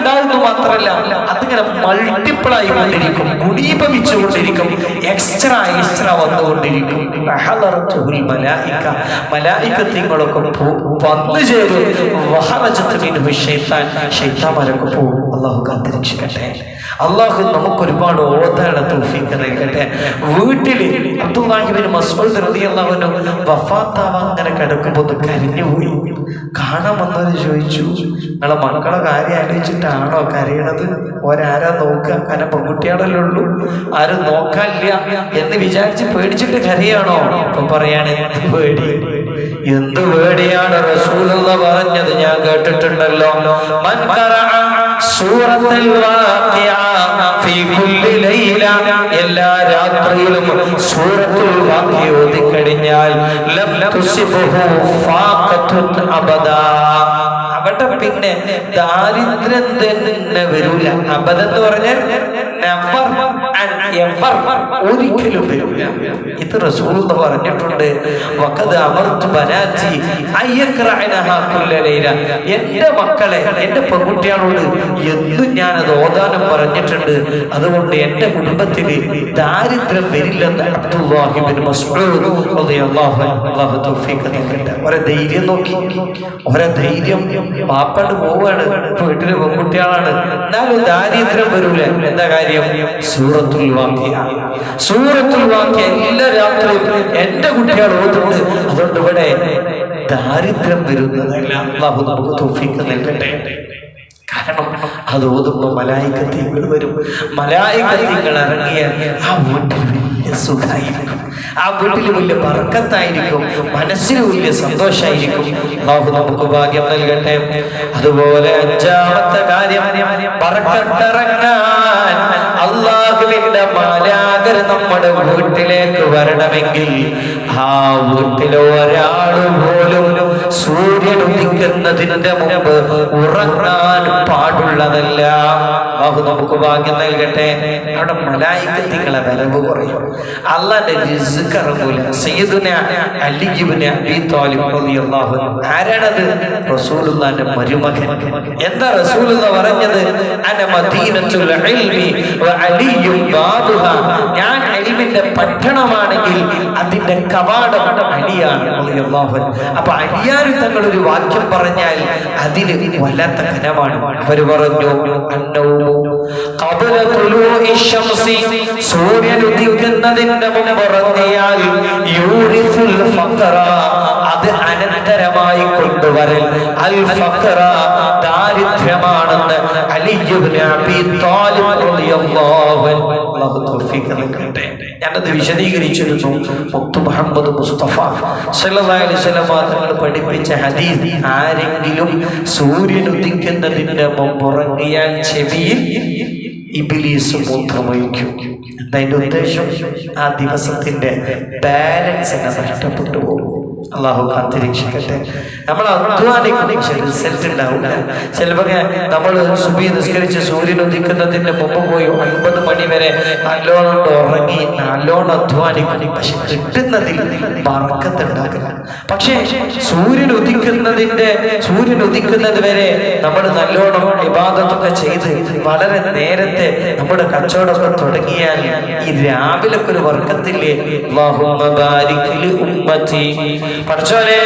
ഉണ്ടാവുന്നു മാത്രമല്ല, അതിങ്ങനെ മൾട്ടിപ്പിളായി കൊണ്ടിരിക്കും, ഗുണീഭവിച്ചുകൊണ്ടിരിക്കും, എക്സ്ട്രാ വന്നുകൊണ്ടിരിക്കും. മലായികത്തിങ്ങളൊക്കെ വന്നു ചേരും. ശൈത്താന്മാരൊക്കെ പോകും. അല്ലാഹു കാത്തുരക്ഷിക്കട്ടെ. അല്ലാഹു നമുക്ക് ഒരുപാട് ഓതാന തൗഫീഖ് നൽകട്ടെ. വീട്ടില് അബ്ദുല്ലാഹി ഇബ്നു മസ്ഊദ് റളിയല്ലാഹു അൻഹു വഫാത്താവാൻ അങ്ങനെ കിടക്കുമ്പോൾ കരഞ്ഞുപോയി. കാണാൻ വന്നവര് ചോദിച്ചു, നിങ്ങളെ മക്കളെ കാര്യം ആലോചിച്ചിട്ടാണോ കരയണത്? ഒരാരാ നോക്കുക? കാരണം പെൺകുട്ടിയാണല്ലോ ഉള്ളൂ, ആരും നോക്കാനില്ല എന്ന് വിചാരിച്ച് പേടിച്ചിട്ട് കരയാണോ? അപ്പൊ പറയാണ്, പേടി. എന്ത് പേടിയാണ്? റസൂലുള്ളാഹി പറഞ്ഞത് ഞാൻ കേട്ടിട്ടുണ്ടല്ലോ, മൻ ഖറഅ സൂറത്തുൽ വാഖിഅ ഫീ കുല്ലി ലൈല, എല്ലാ രാത്രിയിലും സൂറത്തുൽ വാഖിഅ ഓതിക്കഴിഞ്ഞാൽ ലം തുസിബഹു ഫാഖത്തുൻ അബദാ, അവിടെ പിന്നെ ദാരിദ്ര്യം തന്നെ വരൂല. അബദെന്ന് പറഞ്ഞാൽ never and ever, ഒരിക്കലും വരൂല. ഇത് റസൂലുള്ളാഹി പറഞ്ഞിട്ടുണ്ട്. വഖദ് അമർതു ബനാതി അയ്യഖറഅനഹാ കുല്ല ലൈല. എൻ്റെ മക്കളെ, എൻ്റെ പെൺകുട്ടികളോട് എന്നും ഞാനത് ഓതാനം പറഞ്ഞിട്ടുണ്ട്. അതുകൊണ്ട് എൻ്റെ കുടുംബത്തിൽ ദാരിദ്ര്യം വരില്ലെന്ന് അബ്ദുല്ലാഹി ഇബ്നു മസ്ഊദ് റളിയല്ലാഹു അൻഹു അല്ലാഹു തൗഫീഖ് നൽകട്ടെ. ഒരേ ധൈര്യം നോക്കി, ഒരേ ധൈര്യം. പാപ്പണ്ട് പോവാണ്, വീട്ടില് പെൺകുട്ടികളാണ്, എന്നാലും ദാരിദ്ര്യം വരൂല. എന്താ കാര്യം? സൂറത്തുൽ വാഖിഅ. സൂറത്തുൽ വാഖിഅ എല്ലാ രാത്രിയും എൻ്റെ കുട്ടികൾ ഓതുന്നുണ്ട്. അതുകൊണ്ട് ഇവിടെ ദാരിദ്ര്യം വരുന്നതല്ല. അല്ലാഹു നമുക്ക് തൗഫീഖ് നൽകട്ടെ. കാരണം അത് ഓതുമ്പോൾ മലായികത്തുകൾ വരും. മലായികത്തുകൾ ഇറങ്ങിയാൽ ആ വീട്ടിൽ വലിയ സുഖമായിരിക്കും, ആ വീട്ടിൽ വലിയ ബർക്കത്തായിരിക്കും, മനസ്സിന് വലിയ സന്തോഷമായിരിക്കും. അല്ലാഹു നമുക്ക് ഭാഗ്യം നൽകട്ടെ. അതുപോലെ അഞ്ചാമത്തെ കാര്യം, ബർക്കത്തിറങ്ങാൻ അല്ലാഹുവിന്റെ മാലാഖർ നമ്മുടെ വീട്ടിലേക്ക് വരണമെങ്കിൽ ആ വീട്ടിലെ ഒരാൾ പോലും സൂര്യൻ ഉദിക്കുന്നതിന്റെ മുമ്പ് ഉറങ്ങാൻ പാടുള്ളതല്ല. അല്ലാഹു നമുക്ക് ഭാഗ്യം നൽകട്ടെ. അവിടെ മലായികത്തുകളെ വരവ് കുറയും, അല്ലാഹുവിന്റെ റിസ്ക് ഇറങ്ങൂല. സയ്യിദുനാ അലി ഇബ്നു അബീ ത്വാലിബ് റളിയല്ലാഹു അൻഹു ആരാണത്? റസൂലുള്ളാഹിന്റെ മരുമകൻ. എന്താ റസൂലുള്ളാഹി പറഞ്ഞത്? അന മദീനത്തുൽ ഇൽമി വ അലിയും ബാബുഹാ. ഞാൻ ഇൽമിന്റെ പട്ടണമാണെങ്കിൽ അതിന്റെ കവാടം അലിയാണ് റളിയല്ലാഹു അൻഹു. അപ്പൊ അലിയാർ തങ്ങൾ ഒരു വാക്യം പറഞ്ഞാൽ അതിന് വല്ലാത്ത കനമാണ്. അവർ പറഞ്ഞു, ഖബല തുലൂഇ ശംസി, സൂര്യൻ ഉദിക്കുന്നതിന്റെ മുമ്പ് ഉറങ്ങിയാൽ യൂരിസുൽ ഫഖറ, അത് അനന്തരമായി കൊണ്ടുവരൽ. അൽ ഫഖറ, ദാരിദ്ര്യമാണെന്ന് അലി ഇബ്നു അബീ ത്വാലിബ് റളിയല്ലാഹു അൻഹു അല്ലാഹു തൗഫീഖ് നൽകട്ടെ. ഞാനത് വിശദീകരിച്ചിരുന്നു. മുത്തു മുഹമ്മദ് മുസ്തഫ സല്ലല്ലാഹു അലൈഹി വസല്ലം തങ്ങൾ പഠിപ്പിച്ച ഹദീസ്, ആരെങ്കിലും സൂര്യൻ ഉദിക്കുന്നതിന്റെ മുമ്പ് ഉറങ്ങിയാൽ ചെവിയിൽ ഇബ്ലീസ് മൂത്രമൊഴിക്കും. എന്താ ഉദ്ദേശം? ആ ദിവസത്തിന്റെ ബാലൻസ് നഷ്ടപ്പെട്ടു പോകും. അല്ലാഹു കാത്തിരക്ഷിക്കട്ടെ. നമ്മൾ അധ്വാനിക്കും, പക്ഷെ റിസൾട്ട് ഉണ്ടാവില്ല. ചിലപ്പോൾ നമ്മൾ സുബഹി നിസ്കരിച്ച് സൂര്യൻ ഉദിക്കുന്നതിന്റെ മുമ്പ് പോയി 9 മണി വരെ നല്ലോണം ഉറങ്ങി, നല്ലോണം അധ്വാനിക്കും, പക്ഷെ കിട്ടുന്നതിൽ ബർക്കത്ത് ഉണ്ടാകില്ല. പക്ഷേ സൂര്യൻ ഉദിക്കുന്നത് വരെ നമ്മൾ നല്ലോണം ഇബാദത്തൊക്കെ ചെയ്ത് വളരെ നേരത്തെ നമ്മുടെ കച്ചവടമൊക്കെ തുടങ്ങിയാൽ ഈ രാവിലൊക്കെ ഒരു ബർക്കത്തില്ലേ? അല്ലാഹുമ്മ ബാരിക് ലി ഉമ്മത്തി, പടച്ചോനെ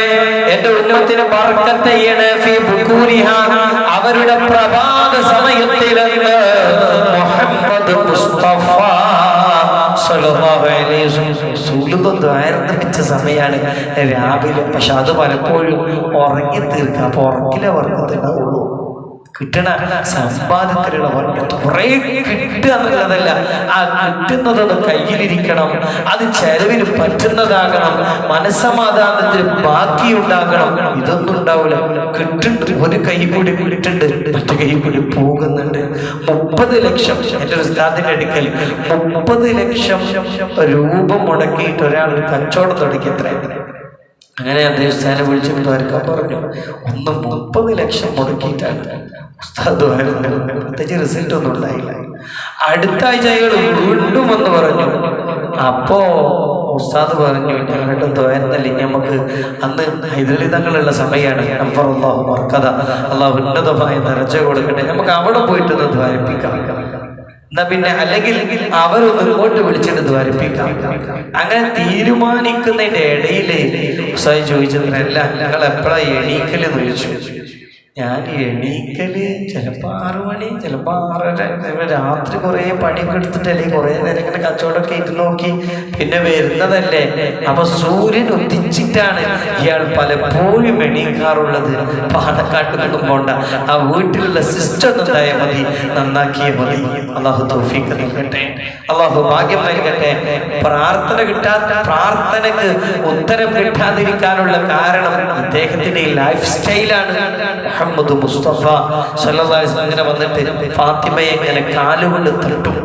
എന്റെ ഉമ്മത്തിന് ബർക്കത്ത് ചെയ്യണേ. ഫീ ബുകൂരിഹാ, അവരുടെ പ്രഭാത സമയത്തിലെന്ന് മുഹമ്മദ് മുസ്തഫ സല്ലല്ലാഹു അലൈഹി വസല്ലം ആരംഭിച്ച സമയമാണ് രാവിലെ. പക്ഷെ അത് പലപ്പോഴും ഉറങ്ങി തീർക്കുക. അപ്പൊ ഉറക്കിലെ ബർക്കത്ത് ഉണ്ടാവുള്ളൂ. കിട്ടണ സമ്പാദത്തിലുള്ള ബർക്കത്ത് കുറെ കിട്ടുക എന്നുള്ളതല്ല, ആ കിട്ടുന്നതൊന്ന് കയ്യിലിരിക്കണം, അത് ചെലവിന് പറ്റുന്നതാകണം, മനസ്സമാധാനത്തിന് ബാക്കിയുണ്ടാകണം. ഇതൊന്നും ഉണ്ടാവില്ല. കിട്ടുന്നുണ്ട്, ഒരു കൈ കൂടി കിട്ടുന്നുണ്ട്, മറ്റു കൈ കൂടി പോകുന്നുണ്ട്. 30 ലക്ഷം എൻ്റെ ഒരു ഉസ്താദിന്റെ അടുക്കൽ 30 ലക്ഷം രൂപ മുടക്കിയിട്ട് ഒരാൾ കച്ചവടം തുടങ്ങി. എത്ര? അങ്ങനെ അദ്ദേഹം വിളിച്ചിട്ട് ദ്വാരക്കാൻ പറഞ്ഞു, 30 ലക്ഷം മുടക്കിയിട്ടാണ് ഉസ്താദ് പ്രത്യേകിച്ച് റിസൾട്ട് ഒന്നും ഉണ്ടായില്ല. അടുത്ത ആഴ്ച അയാൾ വീണ്ടും എന്ന് പറഞ്ഞു. അപ്പോ ഉസ്താദ് പറഞ്ഞു, ഞങ്ങളുടെ ദ്വാരന്നല്ലേ, നമുക്ക് അന്ന് ഹൈദരലി തങ്ങളുള്ള സമയമാണ്. അല്ലാഹു മർക്കദ, അല്ലാഹു ഉന്നതമായ ദർജ കൊടുക്കട്ടെ, നമുക്ക് അവിടെ പോയിട്ട് ദ്വാരിപ്പിക്കാം. എന്നാ പിന്നെ അല്ലെങ്കിൽ അവരൊന്ന് ഇങ്ങോട്ട് വിളിച്ചിട്ട് ദ്വാരിപ്പിക്കാം. അങ്ങനെ തീരുമാനിക്കുന്നതിന്റെ ഇടയിൽ ഉസ്താദ് ചോദിച്ചതിനല്ല, ഞങ്ങൾ എപ്പോഴാ എണീക്കല് എന്ന് ചോദിച്ചു. ഞാൻ എണീക്കല് ചിലപ്പോ 6 മണി, ചിലപ്പോ 6:30. രാത്രി കുറെ പണിയൊക്കെ എടുത്തിട്ട് അല്ലെങ്കിൽ കുറെ നേരം ഇങ്ങനെ കച്ചവടമൊക്കെ ഇട്ട് നോക്കി പിന്നെ വരുന്നതല്ലേ. അപ്പൊ സൂര്യൻ ഉദിച്ചിട്ടാണ് ഇയാൾ പലപ്പോഴും എണീക്കാറുള്ളത്. പാണക്കാട്ടൊന്നും പോണ്ട, ആ വീട്ടിലുള്ള സിസ്റ്റം ഉണ്ടായാൽ മതി, നന്നാക്കിയേ മതി. അല്ലാഹു തൗഫീഖ് നൽകട്ടെ, അല്ലാഹു ഭാഗ്യം നൽകട്ടെ. പ്രാർത്ഥനക്ക് ഉത്തരം കിട്ടാതിരിക്കാനുള്ള കാരണം ഇദ്ദേഹത്തിന്റെ ലൈഫ് സ്റ്റൈലാണ്. മുഹമ്മദ് മുസ്തഫ സല്ലല്ലാഹു അലൈഹി വസല്ലം ഇങ്ങനെ വന്നിട്ട് ഫാത്തിമയെ ഇങ്ങനെ കാലുകൊണ്ട് തട്ടും,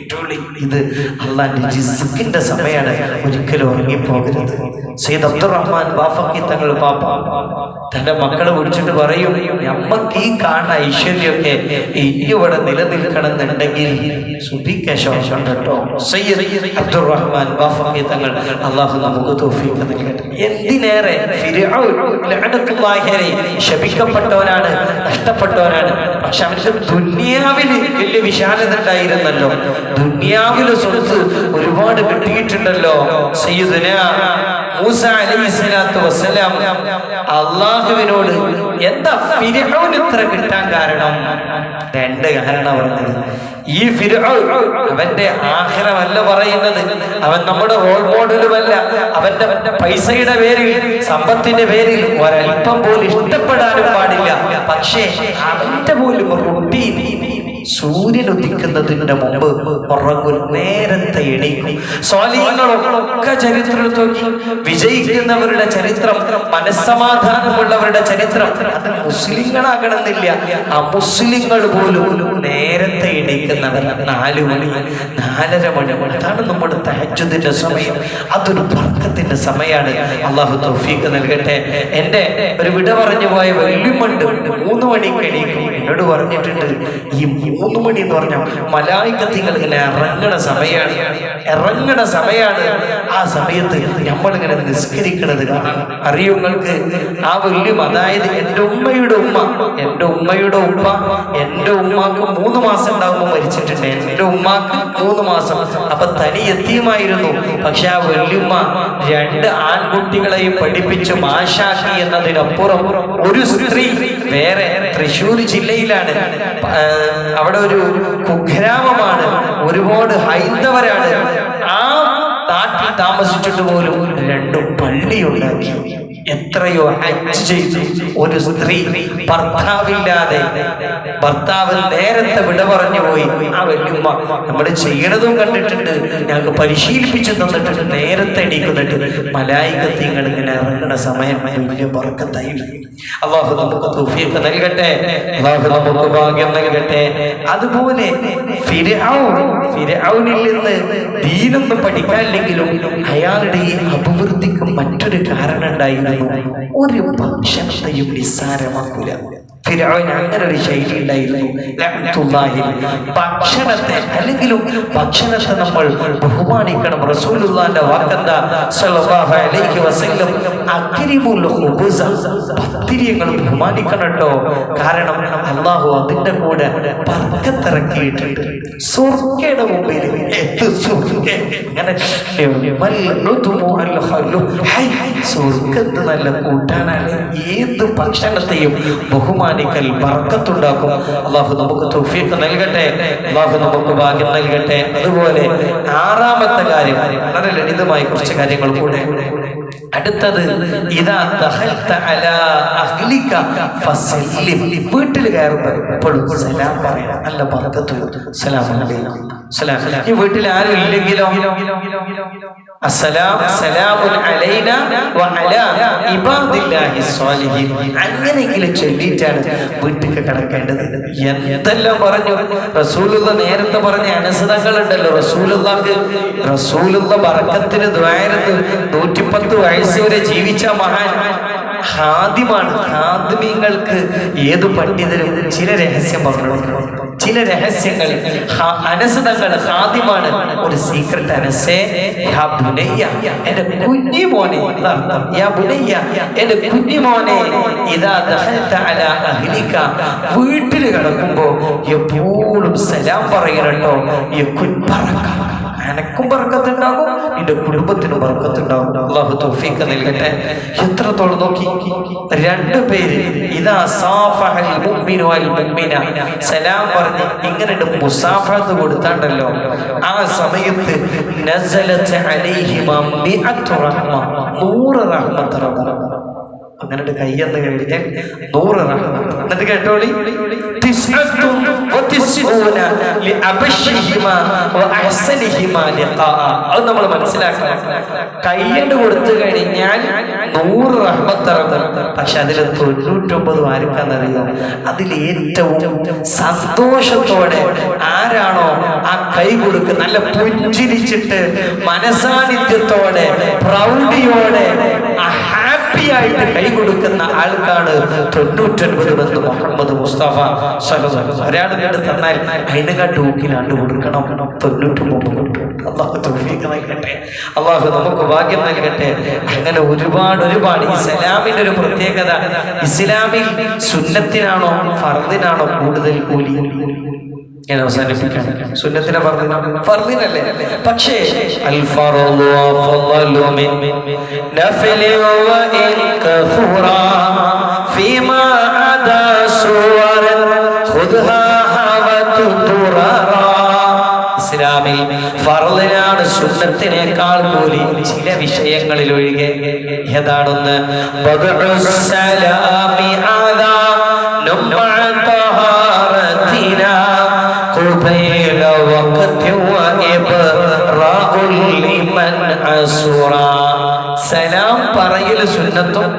കേട്ടോളി, ഇത് അള്ളാന്റെ റിസ്കിന്റെ സമയമാണ്, ഒരിക്കലും ഉറങ്ങിപ്പോകരുത്. സയ്യിദ് അബ്ദുറഹ്മാൻ ബാഫഖി തങ്ങൾ പാപ്പ തന്റെ മക്കളെ വിളിച്ചിട്ട് പറയും, നമ്മക്ക് ഈ കാണുന്ന ഐശ്വര്യമൊക്കെ ഇവിടെ നിലനിൽക്കണമെന്നുണ്ടെങ്കിൽ സുബിക്ക് ശേഷം കേട്ടോ. സയ്യിദ് അബ്ദുറഹ്മാൻ ബാഫഖി തങ്ങൾ അള്ളാഹു നമുക്ക് തൗഫീഖ് നൽകട്ടെ. എന്തിനേറെ ഫിർഔൻ ലഅനത്തുല്ലാഹി അലൈഹി ശപിക്കപ്പെട്ടവനാണ്, നഷ്ടപ്പെട്ടവനാണ്. പക്ഷെ അവർക്ക് ദുനിയാവിൽ വലിയ വിശാലത ഉണ്ടായിരുന്നല്ലോ, ദുനിയാവിലെ സ്വത്ത് ഒരുപാട് കിട്ടിയിട്ടുണ്ടല്ലോ. സയ്യിദുനാ മൂസ അലൈഹിസ്സലാത്തു വസ്സലാം അള്ളാഹുവിനോട് എന്താ ഫിർഔൻ ഇത്ര കിട്ടാൻ കാരണം? രണ്ട് കാരണം പറഞ്ഞത്. ഈ ഫിർഔൻ അവന്റെ ആഖിറമല്ല പറയുന്നത്, അവൻ നമ്മുടെ റോൾ മോഡലുമല്ല. അവന്റെ പൈസയുടെ പേരിൽ, സമ്പത്തിന്റെ പേരിൽ ഒരൽപ്പം പോലും ഇഷ്ടപ്പെടാനും പാടില്ല. പക്ഷേ അവന്റെ പോലും റൂട്ടീൻ സൂര്യൻ ഉദിക്കുന്നതിന്റെ മുമ്പ് ഉറങ്ങും, നേരത്തെ എണീക്കും. സ്വാലിഹീങ്ങളൊക്കെ ചരിത്രം നോക്കി, വിജയിക്കുന്നവരുടെ ചരിത്രം, മനസ്സമാധാനമുള്ളവരുടെ ചരിത്രം, അത് മുസ്ലിങ്ങളാകണമെന്നില്ല, അമുസ്ലിങ്ങൾ പോലും നേരത്തെ എണീക്കുന്നവർ. 4 മണി 4:30 മണി, അതാണ് നമ്മുടെ തഹജ്ജുദിന്റെ സമയം. അതൊരു ബർക്കത്തിന്റെ സമയമാണ്. അള്ളാഹു തൗഫീഖ് നൽകട്ടെ. എന്റെ ഒരു വിട പറഞ്ഞു പോയ വല്യമ്മണ്ട് 3 മണിക്ക് എണീക്കും. എന്നോട് പറഞ്ഞിട്ടുണ്ട്, ഈ 3 മണി എന്ന് പറഞ്ഞാൽ മലായികത്തിങ്ങൾ ഇങ്ങനെ ഇറങ്ങണ സമയാണ്. ആ സമയത്ത് നമ്മളിങ്ങനെ നിസ്കരിക്കണത് കാണാം. അറിയോ നിങ്ങൾക്ക്? ആ വല്യം, അതായത് എൻ്റെ ഉമ്മയുടെ ഉമ്മ, എൻ്റെ ഉമ്മാക്ക് 3 മാസം ഉണ്ടാകുമ്പോൾ മരിച്ചിട്ടുണ്ട്. എൻ്റെ ഉമ്മാക്ക് 3 മാസം. അപ്പൊ തനി എത്തിയുമായിരുന്നു. പക്ഷെ ആ വല്യമ്മ 2 ആൺകുട്ടികളെയും പഠിപ്പിച്ചു മാഷാക്കി എന്നതിനപ്പുറം ഒരു സ്ത്രീ വേറെ തൃശ്ശൂർ ജില്ലയിലാണ്, അവിടെ ഒരു കുഗ്രാമമാണ്, ഒരുപാട് ഹൈന്ദവരാണ്. ആ നാട്ടിൽ താമസിച്ചിട്ട് പോലും 2 പള്ളി ഉണ്ടാക്കി. എത്രയോ ഹജ്ജ് ചെയ്തു ഒരു സ്ത്രീ, ഭർത്താവില്ലാതെ, ഭർത്താവ് നേരത്തെ വിട പറഞ്ഞു പോയി. ആ വല്യമ്മ നമ്മൾ ചെയ്യണതും കണ്ടിട്ടുണ്ട്, ഞങ്ങൾക്ക് പരിശീലിപ്പിച്ചു തന്നിട്ടുണ്ട്. നേരത്തെ എണീക്കുന്നുണ്ട്. മലായികത്തിങ്ങൾ ഇങ്ങനെ ഇറങ്ങുന്ന സമയം വലിയ ബർക്കത്തായിരുന്നു. അല്ലാഹു നമുക്ക് തൗഫീഖ് നൽകട്ടെ, അല്ലാഹു നമുക്ക് ഭാഗ്യം നൽകട്ടെ. അതുപോലെ ഫിർഔനിൽ നിന്ന് ദീനൊന്നും പഠിക്കാനില്ലെങ്കിലും അയാളുടെ ഈ അഭിവൃദ്ധിക്ക് മറ്റൊരു കാരണം ഉണ്ടായിരുന്നു. ഒരു ഭക്ഷണത്തെയും നിസ്സാരമാക്കൂല. ഫിർഔൻ അങ്ങനെ ഒരു ശൈലി ഉണ്ടായിരുന്നു. ഭക്ഷണത്തെ അല്ലെങ്കിലും ഭക്ഷണത്തെ നമ്മൾ ബഹുമാനിക്കണം. റസൂലുള്ളാഹിന്റെ വാക്കെന്താ? സ്വല്ലല്ലാഹു അലൈഹി വസല്ലം അക്രിമുൽ ഖുബൂസ, പത്തിരിയങ്ങൾ ബഹുമാനിക്കണം കേട്ടോ. കാരണം അല്ലാഹു അതിന്റെ കൂടെ ബർക്കത്തിറക്കിയിട്ടുണ്ട്. സ്വർഗ്ഗയുടെ മുമ്പിൽ അങ്ങനെ സ്വർഗ്ഗത്ത് നല്ല കൂട്ടാനാണ്. ഏത് ഭക്ഷണത്തെയും ബഹുമാനിക്കൽ ബർക്കത്തുണ്ടാക്കും. അല്ലാഹു നമുക്ക് തൗഫീഖ് നൽകട്ടെ, അല്ലാഹു നമുക്ക് ഭാഗ്യം നൽകട്ടെ. അതുപോലെ 6ാമത്തെ കാര്യം, വളരെ ലളിതമായ കുറച്ച് കാര്യങ്ങൾ കൂടെ. അടുത്തത്, ഇദാ ദഖൽത അലാ അഹ്ലിക ഫസല്ലിം, വീട്ടിൽ കയറുമ്പോൾ എപ്പോഴും സലാം പറയണം. നല്ല ബർക്കത്ത്. സലാം അലൈക്കും, സലാം. ഈ വീട്ടിൽ ആരും ഇല്ലെങ്കിലോ അസ്സലാം സലാമുൻ അലൈനാ വ അലാ ഇബാദില്ലാഹി സ്വാലിഹീൻ, അങ്ങനെയെങ്കിലും ചൊല്ലിയിട്ടാണ് വീട്ടിൽ കിടക്കേണ്ടത്. എന്തെല്ലാം പറഞ്ഞു റസൂലുള്ള. നേരത്തെ പറഞ്ഞ അനസതകളുണ്ടല്ലോ, റസൂലുള്ള ബർക്കത്തിന് ദുആയിരുന്നു. 110 വയസ്സ് വരെ ജീവിച്ച മഹാൻ ഹാദിമാണ്. ഹാദിമീങ്ങൾക്ക് ഏത് പണ്ഡിതരും ചില രഹസ്യം പറഞ്ഞു, ചില രഹസ്യങ്ങൾ. അനസതങ്ങൾ ഹാദിമാണ്. ഒരു സീക്രട്ട്, അനസേ യാ ബുനയ്യ, എന്റെ കുഞ്ഞി മോനെ, അർത്ഥം യാ ബുനയ്യ, എന്റെ കുഞ്ഞി മോനെ, ഇദാ ദഖൽത അലാ അഹ്ലിക, വീട്ടിൽ കിടക്കുമ്പോ എപ്പോഴും സലാം പറയണട്ടോ. യകുൻ ബറക, അനക്കും ബർക്കത്തുണ്ടാകും, നിന്റെ കുടുംബത്തിനും ബർക്കത്തുണ്ടാകും. അല്ലാഹു തൗഫീഖ് നൽകട്ടെ. എത്രത്തോളം നോക്കി, 2 പേര് ഇദാ സാഫഹൽ മുഅ്മിനു വൽ മുഅ്മിന, സലാം പറഞ്ഞ് ഇങ്ങനെ മുസാഫഹത്ത് കൊടുത്താണ്ടല്ലോ, ആ സമയത്ത് നസലത് അലൈഹിമാ 100 റഹ്മ, 100 റഹ്മത്ത് റബ്ബ്. അങ്ങനെ കയ്യെന്ന് കഴിഞ്ഞാൽ 100 റഹ്മത്ത്. എന്നിട്ട് കേട്ടോളി, അത് നമ്മൾ മനസ്സിലാക്കണം. കയ്യണ്ട് കൊടുത്തു കഴിഞ്ഞാൽ 100 റഹ്മത്തിറങ്ങും. പക്ഷെ അതിൽ 99 ആർക്കാന്നറിയോ? അതിൽ ഏറ്റവും സന്തോഷത്തോടെ ആരാണോ ആ ആ കൈ കൊടുക്കുക, നല്ല പുഞ്ചിരിച്ചിട്ട് മനസാന്നിധ്യത്തോടെ പ്രൗഢിയോടെ ഹാപ്പി ആയിട്ട് കൈ കൊടുക്കുന്ന ആൾക്കാണ് 99 എന്ന് മുഹമ്മദ് മുസ്തഫ സ്വല്ലല്ലാഹു അലൈഹി വസല്ലം. ഒരാൾ കണ്ട് തന്നാൽ അതിനെക്കാട്ട് ഊക്കിലാണ്ട് കൊടുക്കണം, 99 കൊടുക്കും. അള്ളാഹു തൗഫീഖ് നൽകട്ടെ, അള്ളാഹു നമുക്ക് ഭാഗ്യം നൽകട്ടെ. അങ്ങനെ ഒരുപാട് ഈ ഇസ്ലാമിന്റെ ഒരു പ്രത്യേകത, ഇസ്ലാമിൽ സുന്നത്തിനാണോ ഫർദിനാണോ കൂടുതൽ കൂലി? ഞാൻ അവസാനിപ്പിക്കാൻ, സുന്നത്തിനെ ഫർദിനല്ലേ? പക്ഷേ അൽ ഫർദു അഫ്ളലു മിൻ നഫ്ലി വ ഇൻ കഫുറാ ഫീമാ അദാ സുവറൻ ഖുദ്ഹാ ഹവതു തുറാറാ. ഇസ്ലാമിൽ ഫർദിനാണ് സുന്നത്തിനേക്കാൾ കൂലി ചില വിഷയങ്ങളിൽ ഒഴികെ. ഏതാണെന്ന്? ബദഉസ്സലാമി അദാ നുമഅ തഹാറതിനാ ഖുബൈല വഖതി വഇബ്റാഉൽ ലിമൻ അസ്റാ. സലാം പറയൽ സുന്നത്തും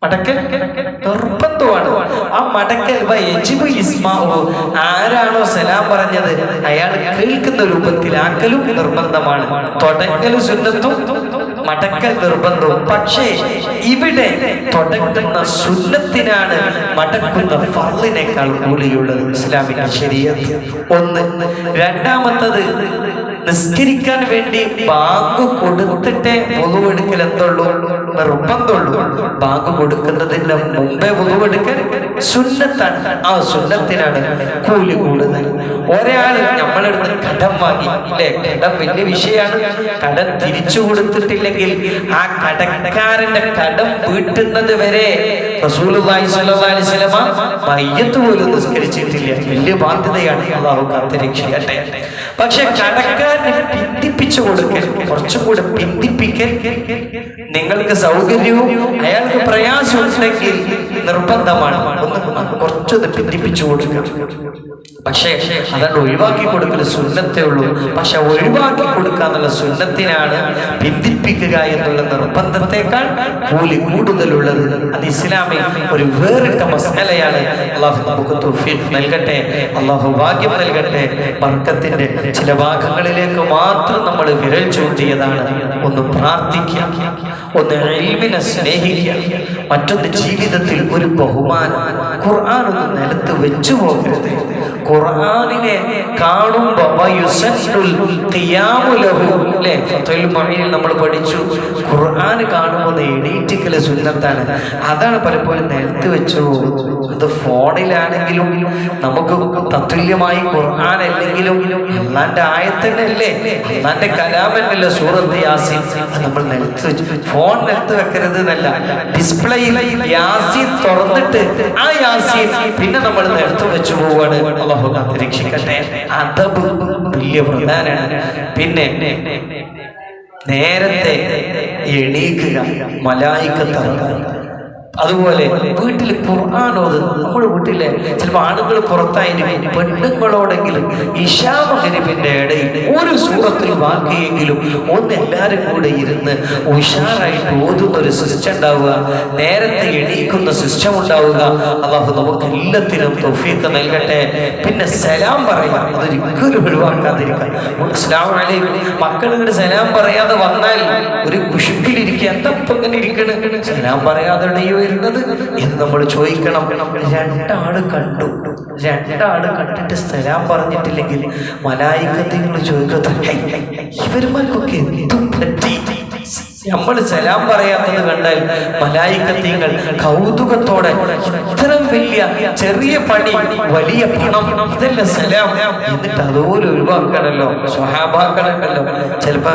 മടക്കൽ നിർബന്ധമാണ്. ആ മടക്കൽ ആരാണോ സലാം പറഞ്ഞത് അയാൾ കേൾക്കുന്ന രൂപത്തിലാക്കലും നിർബന്ധമാണ്. തുടങ്ങൽ സുന്നത്തും മടക്കൽ നിർബന്ധവും. പക്ഷേ ഇവിടെ തുടങ്ങുന്ന സുന്നത്തിനാണ് മടക്കുന്ന ഫർളിനേക്കാൾ കൂലിയുള്ളത് ഇസ്ലാമിന്റെ ശരീഅത്ത്. ഒന്ന്. രണ്ടാമത്തത്, നിസ്കരിക്കാൻ വേണ്ടി ബാങ്ക് കൊടുത്തിട്ടേ വുളൂഎടുക്കൽ എന്തുള്ളൂ? നിർബന്ധമുള്ളൂ. ബാങ്ക് കൊടുക്കുന്നതിന് മുമ്പേ വുളൂഎടുക്കൽ സുന്നത്താണ്. ആ സുന്നത്തിനാണ് കൂലി കൂടുതൽ. ഒരാൾ നമ്മളെടുത്ത് കടം വാങ്ങി, അല്ലെ? കടം വലിയ വിഷയമാണ്. കടം തിരിച്ചു കൊടുത്തിട്ടില്ലെങ്കിൽ ആ കടക്കാരന്റെ കടം വീട്ടുന്നത് വരെ റസൂലുള്ളാഹി സ്വല്ലല്ലാഹു അലൈഹി വസല്ലമ മയ്യത്ത് പോലും നിസ്കരിച്ചിട്ടില്ല. വലിയ ബാധ്യതയാണ്. അല്ലാഹു കാത്തുരക്ഷിക്കട്ടെ. പക്ഷെ കടക്കാരനെ പിന്തിപ്പിച്ചു കൊടുക്കൽ, കുറച്ചും കൂടെ പിന്തിപ്പിക്കൽ, നിങ്ങൾക്ക് സൗകര്യവും അയാൾക്ക് പ്രയാസമുണ്ടെങ്കിൽ നിർബന്ധമാണ്. കുറച്ചൊന്ന് പിന്തിപ്പിച്ചു കൊടുക്കുക. പക്ഷേ അതാണ് ഒഴിവാക്കി കൊടുക്കൽ സുന്നത്തേ ഉള്ളൂ. പക്ഷെ ഒഴിവാക്കി കൊടുക്കാന്നുള്ള സുന്നത്തിനാണ് പിന്തിപ്പിക്കുക എന്നുള്ള നിർബന്ധത്തെക്കാൾ കൂലി കൂടുതലുള്ളത്. അത് ഇസ്ലാമിൽ ഒരു വേറിട്ട മസലയാണ്. അള്ളാഹു നമുക്ക് തൗഫീഖ് നൽകട്ടെ, അള്ളാഹു ഭാഗ്യം നൽകട്ടെ. ബർക്കത്തിന്റെ ചില ഭാഗങ്ങളിലേക്ക് മാത്രം നമ്മൾ വിരൽ ചൂണ്ടിയതാണ്. ഒന്ന് പ്രാർത്ഥിക്കുക, ഒന്ന് ഇൽമിനെ സ്നേഹിക്കുക, മറ്റൊന്ന് ജീവിതത്തിൽ ഒരു ബഹുമാനം. ഖുർആൻ ഒന്ന് നിലത്ത് വെച്ചു പോകരുത്. ഖുർആനിനെ കാണുമ്പോൾ നമ്മൾ പഠിച്ചു, ഖുർആൻ കാണുമ്പോൾ എണീറ്റിക്കല് സുന്നത്താണ്. അതാണ് പലപ്പോഴും നിലത്ത് വെച്ചു പോകുന്നത്. അത് ഫോണിലാണെങ്കിലും നമുക്ക് തത്തുല്യമായി ഖുർആൻ അല്ലെങ്കിലും അല്ലാന്റെ ആയത്തന്നല്ലേ, അല്ലാന്റെ കലാമന്നല്ലേ സൂറത്ത് യാസീൻ. നമ്മൾ നിലത്ത് വെച്ചു, ഫോൺ നിലത്ത് വെക്കരുത് എന്നല്ല, ഡിസ്പ്ലേയിൽ യാസീൻ തുറന്നിട്ട് ആ യാസീൻ പിന്നെ നമ്മൾ നിലത്ത് വെച്ചു പോവാണ്. അല്ലാഹു കാത്തുരക്ഷിക്കട്ടെ. അദബ് വലിയ പ്രധാനമാണ്. പിന്നെ നേരത്തെ എണീക്കുക, മലായിക്കത്ത് ഇറങ്ങുക. അതുപോലെ വീട്ടിൽ ഖുർആൻ ഓതുന്നു. നമ്മുടെ വീട്ടിലെ ചിലപ്പോൾ ആണുങ്ങൾ പുറത്തായിരിക്കും, പെണ്ണുങ്ങളോടെങ്കിലും ഇശാ മഗ്‌രിബിന്റെ ഇടയിൽ ഒരു സൂറത്തിൽ ബാക്കിയെങ്കിലും ഒന്ന് എല്ലാവരും കൂടെ ഇരുന്ന് ഉഷാറായിട്ട് ഓതുന്ന ഒരു സിസ്റ്റം ഉണ്ടാവുക, നേരത്തെ എണീക്കുന്ന സിസ്റ്റം ഉണ്ടാവുക. അല്ലാഹു നമുക്ക് എല്ലാത്തിനും തൗഫീഖ് നൽകട്ടെ. പിന്നെ സലാം പറയാം, അതൊരിക്കലും ഒഴിവാക്കാതിരിക്കാം. അസ്സലാമു അലൈക്കും മക്കളിങ്ങനെ സലാം പറയാതെ വന്നാൽ ഒരു കുശുക്കിലിരിക്കുക, എന്താ ഇപ്പൊ ഇങ്ങനെ ഇരിക്കണ്, സലാം പറയാതെ വരുന്നത് എന്ന് നമ്മൾ ചോദിക്കണം. രണ്ടാള് കണ്ടിട്ട് സലാം പറഞ്ഞിട്ടില്ലെങ്കിൽ മലായിക്കത്തുകൾ ചോദിക്കട്ടെ, ഇവന്മാർക്കൊക്കെ എന്തും പറ്റി? നമ്മൾ സലാം പറയാത്തത് കണ്ടാൽ മലായിക്കത്തീങ്ങൾ കൗതുകത്തോടെ ഇത്തരം വലിയ ചെറിയ പണി വലിയ പണം ഇതല്ല സലാം, എന്നിട്ട് അതുപോലെ ഒഴിവാക്കണല്ലോ, സ്വഹാബാക്കണല്ലോ. ചിലപ്പോ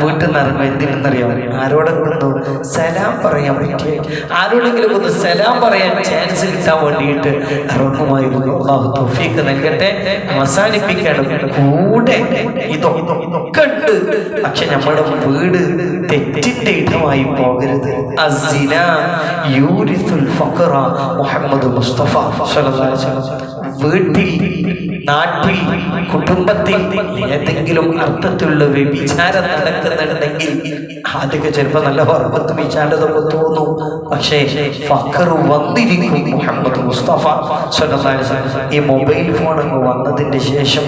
വീട്ടിൽ നിന്ന് ഇറങ്ങും, എന്തിനെന്നറിയാം, ആരോടെങ്കിലും ഒന്ന് സലാം പറയാൻ പറ്റിയ, ആരോടെങ്കിലും ഒന്ന് സലാം പറയാൻ ചാൻസ് കിട്ടാൻ വേണ്ടിയിട്ട് ഇറങ്ങുമായിരുന്നു. അല്ലാഹു തൗഫീഖ് നൽകട്ടെ. അവസാനിപ്പിക്കണം. കൂടെ ഇതൊക്കെ ഉണ്ട്, പക്ഷെ നമ്മുടെ വീട് തെറ്റിന്റെ ഇടമായി പോകരുത്. അസ്സിന യൂരിസുൽ ഫഖറ മുഹമ്മദ് മുസ്തഫ സ്വല്ലല്ലാഹു അലൈഹി വസല്ലം. വീട്ടിൽ നാട്ടിൽ കുടുംബത്തിൽ ഏതെങ്കിലും അർത്ഥത്തിലുള്ള വ്യഭിചാരം നടക്കുന്നുണ്ടെങ്കിൽ ആദ്യമൊക്കെ ചിലപ്പോൾ നല്ല ഉറപ്പത്ത് വിചാരതൊക്കെ തോന്നും. പക്ഷേ ഫഖർ വന്നിരിക്കും. മുഹമ്മദ് മുസ്തഫ സ്വല്ലല്ലാഹു അലൈഹി വസല്ലം ഈ മൊബൈൽ ഫോൺ അങ്ങ് വന്നതിന്റെ ശേഷം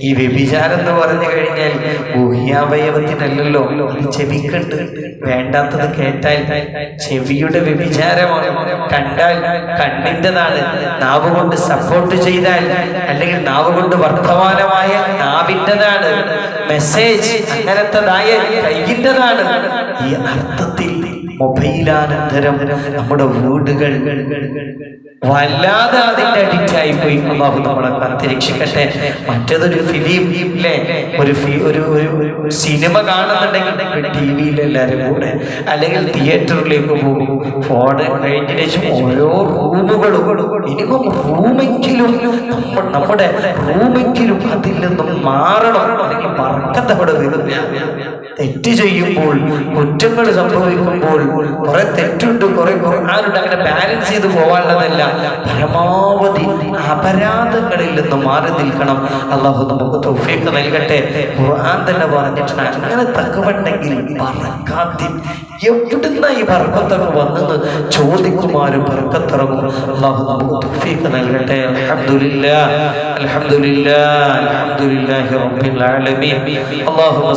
ഈ വ്യഭിചാരം എന്ന് പറഞ്ഞു കഴിഞ്ഞാൽ ഗുഹ്യാവയവത്തിനല്ലല്ലോ, അത് ചെവിക്കുണ്ട്. വേണ്ടാത്തത് കേട്ടാൽ ചെവിയുടെ വ്യഭിചാരമാണ്, കണ്ടാൽ കണ്ണിൻ്റെതാണ്, നാവ് കൊണ്ട് സപ്പോർട്ട് ചെയ്താൽ അല്ലെങ്കിൽ നാവ് കൊണ്ട് വർത്തമാനമായ നാവിൻ്റെതാണ്, മെസ്സേജ് അങ്ങനത്തതായ കൈയിൻ്റെതാണ്. ഈ അർത്ഥത്തിൽ മൊബൈലാനന്തരം നമ്മുടെ വീടുകൾ വല്ലാതെ അതിന്റെ അഡിക്റ്റ് ആയി പോയി. അല്ലാഹു നമ്മളെ കാത്തിരക്ഷിക്കട്ടെ. മറ്റേതൊരു ഫിലിം അല്ലേ, ഒരു സിനിമ കാണുന്നുണ്ടെങ്കിൽ ടിവിയിൽ എല്ലാവരും കൂടെ അല്ലെങ്കിൽ തിയേറ്ററിലേക്ക് പോകും. ഫോൺ കഴിഞ്ഞതിന് ശേഷം ഓരോ റൂമുകളും മിനിമം റൂമെങ്കിലും നമ്മുടെ റൂമെങ്കിലും അതിൽ നിന്നും മാറണം. അല്ലെങ്കിൽ ബർക്കത്ത് അവിടെ വരുന്നില്ല. തെറ്റ് ചെയ്യുമ്പോൾ, കുറ്റങ്ങൾ സംഭവിക്കുമ്പോൾ കുറെ തെറ്റുണ്ട്, കുറെ ഖുർആനുണ്ട്, അങ്ങനെ ബാലൻസ് ചെയ്ത് പോകാനുള്ളതല്ല. പരമാവധി അപരാധങ്ങളിൽ നിന്ന് മാറി നിൽക്കണം. അള്ളാഹു നമുക്ക് തൗഫീഖ് നൽകട്ടെ. ഖുർആൻ തന്നെ പറഞ്ഞിട്ടുണ്ട്, അങ്ങനെ തക്കവണ്ടെങ്കിൽ ബർക്കത്തിൻ, എവിടുന്ന ഈ ബർക്കത്തൊക്കെ വന്നെന്ന് ചോദിക്കുമാരും ബർക്കത്തിറങ്ങും. അള്ളാഹു നമുക്ക് തൗഫീഖ് നൽകട്ടെ. അൽഹംദുലില്ലാഹി റബ്ബിൽ ആലമീൻ. അല്ലാഹുമ്മ